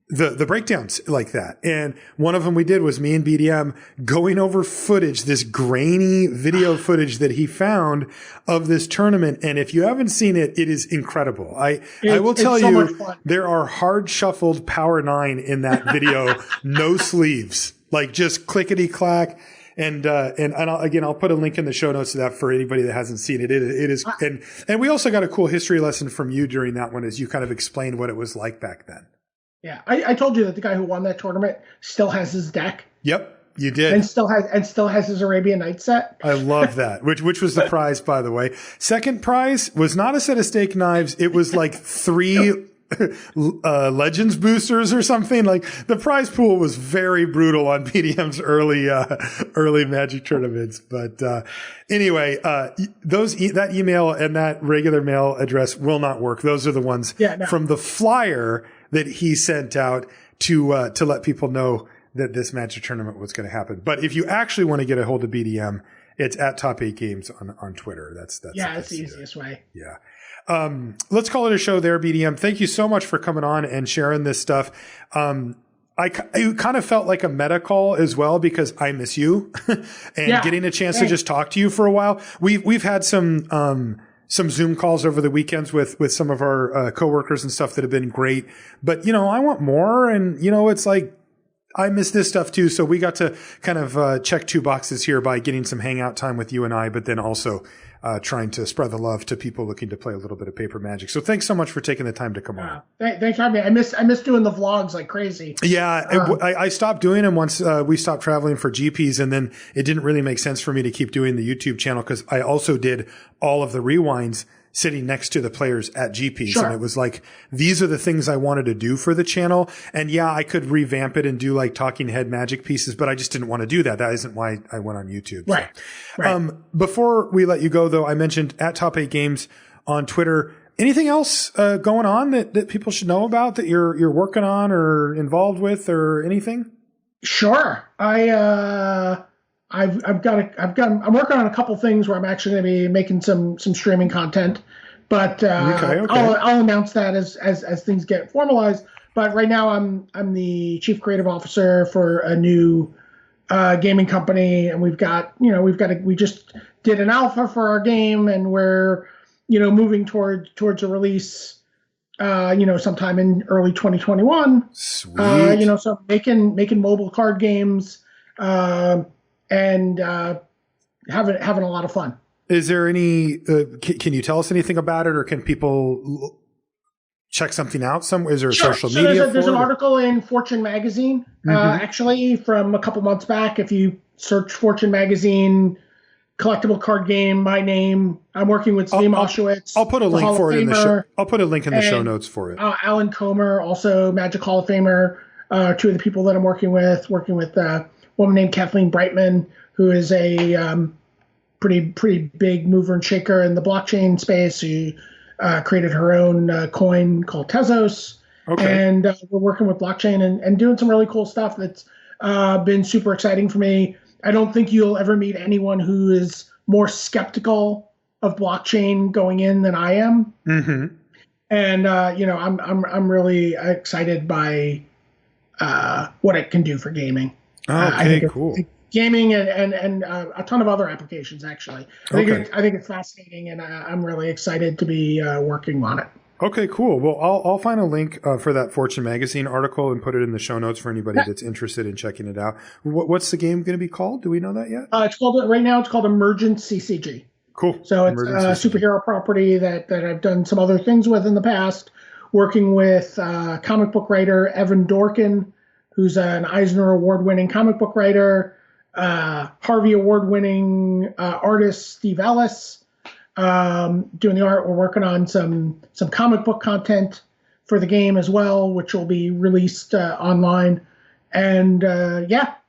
the breakdowns like that. And one of them we did was me and BDM going over footage, this grainy video footage that he found of this tournament. And if you haven't seen it, it is incredible. I will tell you, there are hard shuffled Power 9 in that video, no sleeves, like just clickety clack. And I'll put a link in the show notes to that for anybody that hasn't seen it. It is, and we also got a cool history lesson from you during that one as you kind of explained what it was like back then. Yeah, I told you that the guy who won that tournament still has his deck. Yep. You did. And still has his Arabian Nights set. I love that. Which was the prize, by the way. Second prize was not a set of steak knives. It was like 3 Legends boosters or something. Like the prize pool was very brutal on BDM's early Magic tournaments. But anyway, that email and that regular mail address will not work. Those are the ones from the flyer that he sent out to let people know that this Magic tournament was going to happen. But if you actually want to get a hold of BDM, it's at Top 8 Games on Twitter. That's the easiest way. Yeah. Let's call it a show there, BDM. Thank you so much for coming on and sharing this stuff. I kind of felt like a meta call as well because I miss you and getting a chance to just talk to you for a while. We've had some Zoom calls over the weekends with some of our coworkers and stuff that have been great. But, I want more. And, it's like, I miss this stuff too. So we got to kind of check 2 boxes here by getting some hangout time with you and I, but then also trying to spread the love to people looking to play a little bit of paper Magic. So thanks so much for taking the time to come on. Thanks for having me. I miss doing the vlogs like crazy. Yeah, I stopped doing them once we stopped traveling for GPs, and then it didn't really make sense for me to keep doing the YouTube channel because I also did all of the rewinds sitting next to the players at GPs. Sure. And it was like, these are the things I wanted to do for the channel. And I could revamp it and do like talking head Magic pieces, but I just didn't want to do that. That isn't why I went on YouTube. Right. So. Right. Before we let you go though, I mentioned at Top 8 Games on Twitter. Anything else going on that people should know about that you're working on or involved with or anything? Sure. I'm working on a couple things where I'm actually going to be making some streaming content, but I'll announce that as things get formalized. But right now I'm the chief creative officer for a new gaming company, and we just did an alpha for our game, and we're moving towards a release sometime in early 2021. Sweet. So making mobile card games. And having a lot of fun. Is there any? Can you tell us anything about it, or can people check something out somewhere? Is there social media? There's an article in Fortune magazine, actually from a couple months back. If you search Fortune magazine, collectible card game, my name. I'm working with Steve Moshowitz. I'll put a link for it in the show. I'll put a link in the show notes for it. Alan Comer, also Magic Hall of Famer. 2 of the people that I'm working with woman named Kathleen Brightman, who is a pretty big mover and shaker in the blockchain space. She created her own coin called Tezos. Okay. And we're working with blockchain and doing some really cool stuff that's been super exciting for me. I don't think you'll ever meet anyone who is more skeptical of blockchain going in than I am. Mm-hmm. And I'm really excited by what it can do for gaming. Okay, cool. Gaming and a ton of other applications, actually. I think it's fascinating, and I'm really excited to be working on it. Okay, cool. Well, I'll find a link for that Fortune magazine article and put it in the show notes for anybody that's interested in checking it out. What's the game going to be called? Do we know that yet? It's called Emergent CCG. Cool. So it's a superhero property that I've done some other things with in the past, working with comic book writer Evan Dorkin, who's an Eisner Award-winning comic book writer, Harvey Award-winning artist Steve Ellis, doing the art. We're working on some comic book content for the game as well, which will be released online. And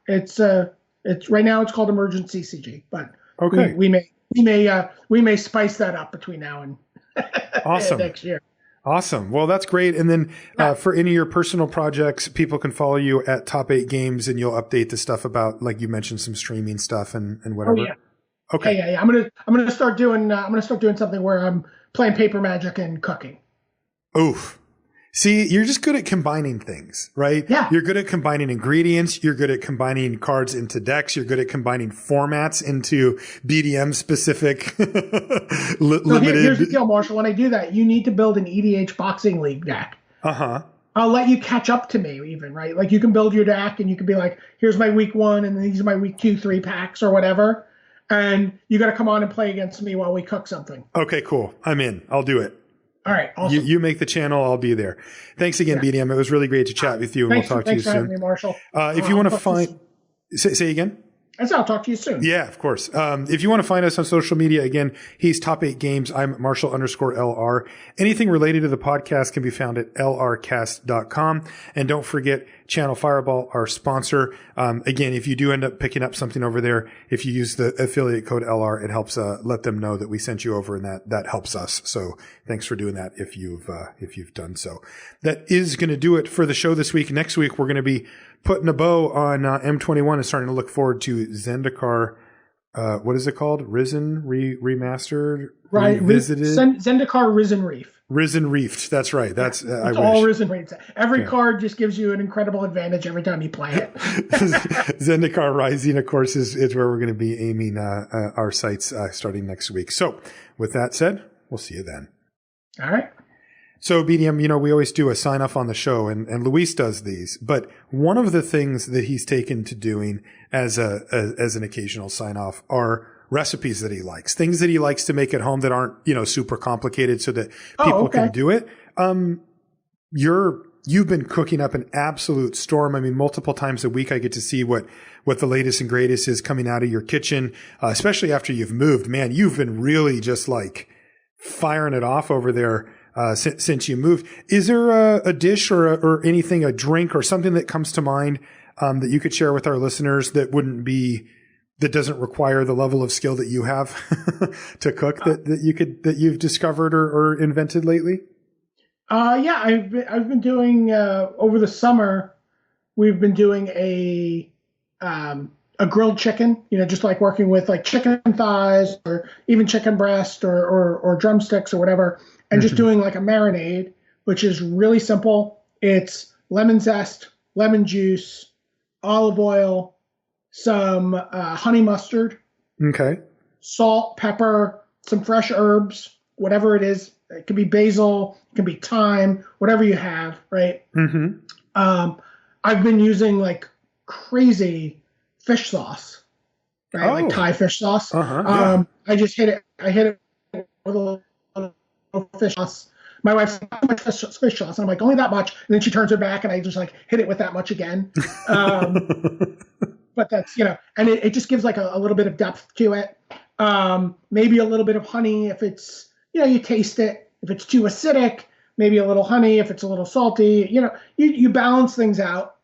it's right now it's called Emergent CCG, but we may spice that up between now and awesome. next year. Awesome. Well, that's great. And then for any of your personal projects, people can follow you at Top 8 Games, and you'll update the stuff about, like you mentioned, some streaming stuff and whatever. Oh, yeah. Okay. Yeah. I'm gonna start doing something where I'm playing paper Magic and cooking. Oof. See, you're just good at combining things, right? Yeah. You're good at combining ingredients. You're good at combining cards into decks. You're good at combining formats into BDM specific limited. Here's the deal, Marshall. When I do that, you need to build an EDH Boxing League deck. Uh-huh. I'll let you catch up to me even, right? Like you can build your deck and you can be like, here's my week 1 and these are my week 2, 3 packs or whatever. And you got to come on and play against me while we cook something. Okay, cool. I'm in. I'll do it. All right. Awesome. You make the channel. I'll be there. Thanks again, BDM. It was really great to chat with you, and we'll talk to you soon. Thanks for having me, Marshall. If you want to find, Say again? And so I'll talk to you soon. Yeah, of course. If you want to find us on social media, again, he's Top 8 Games. I'm Marshall_LR. Anything related to the podcast can be found at lrcast.com. And don't forget Channel Fireball, our sponsor. Again, if you do end up picking up something over there, if you use the affiliate code LR, it helps let them know that we sent you over, and that helps us. So thanks for doing that if you've done so. That is going to do it for the show this week. Next week, we're going to be putting a bow on M21 and starting to look forward to Zendikar. What is it called? Risen, remastered, right? Revisited. Zendikar Risen Reef. Risen Reefed. That's right. That's I wish. All Risen Reefed. Every card just gives you an incredible advantage every time you play it. Zendikar Rising, of course, is where we're going to be aiming our sights starting next week. So, with that said, we'll see you then. All right. So, BDM, we always do a sign off on the show, and Luis does these. But one of the things that he's taken to doing as an occasional sign off are recipes that he likes, things that he likes to make at home that aren't, super complicated, so that people can do it. You've been cooking up an absolute storm. I mean, multiple times a week I get to see what the latest and greatest is coming out of your kitchen, especially after you've moved. Man, you've been really just like firing it off over there. Since you moved, is there a dish or anything, a drink or something that comes to mind that you could share with our listeners that doesn't require the level of skill that you have to cook that you've discovered or invented lately? Yeah, I've been doing over the summer. We've been doing a grilled chicken. Just like working with like chicken thighs or even chicken breast or drumsticks or whatever. And just doing like a marinade, which is really simple. It's lemon zest, lemon juice, olive oil, some honey mustard, salt, pepper, some fresh herbs, whatever it is. It could be basil, it can be thyme, whatever you have, right? I've been using like crazy fish sauce, right? Like Thai fish sauce. I just hit it. I hit it with a little fish sauce. My wife's like, how much fish sauce? And I'm like, only that much. And then she turns her back and I just like hit it with that much again. But that's, and it just gives like a little bit of depth to it. Maybe a little bit of honey if it's, you taste it. If it's too acidic, maybe a little honey. If it's a little salty, you balance things out.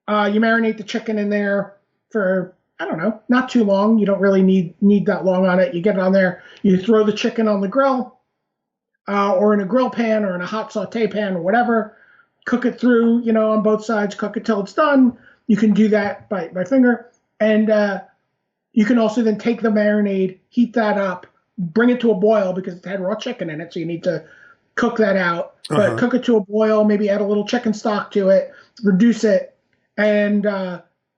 You marinate the chicken in there for, I don't know, not too long. You don't really need that long on it. You get it on there. You throw the chicken on the grill. Or in a grill pan or in a hot saute pan or whatever, cook it through, on both sides, cook it till it's done. You can do that by finger. And you can also then take the marinade, heat that up, bring it to a boil because it had raw chicken in it, so you need to cook that out. But cook it to a boil, maybe add a little chicken stock to it, reduce it, and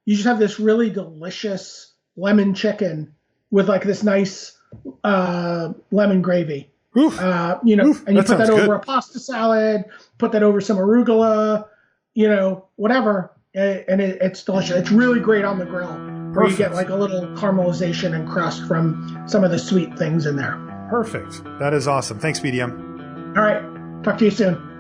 you just have this really delicious lemon chicken with like this nice lemon gravy. And you put that over a pasta salad, put that over some arugula, whatever, and it's delicious. It's really great on the grill, where you get like a little caramelization and crust from some of the sweet things in there. Perfect. That is awesome. Thanks, BDM. All right. Talk to you soon.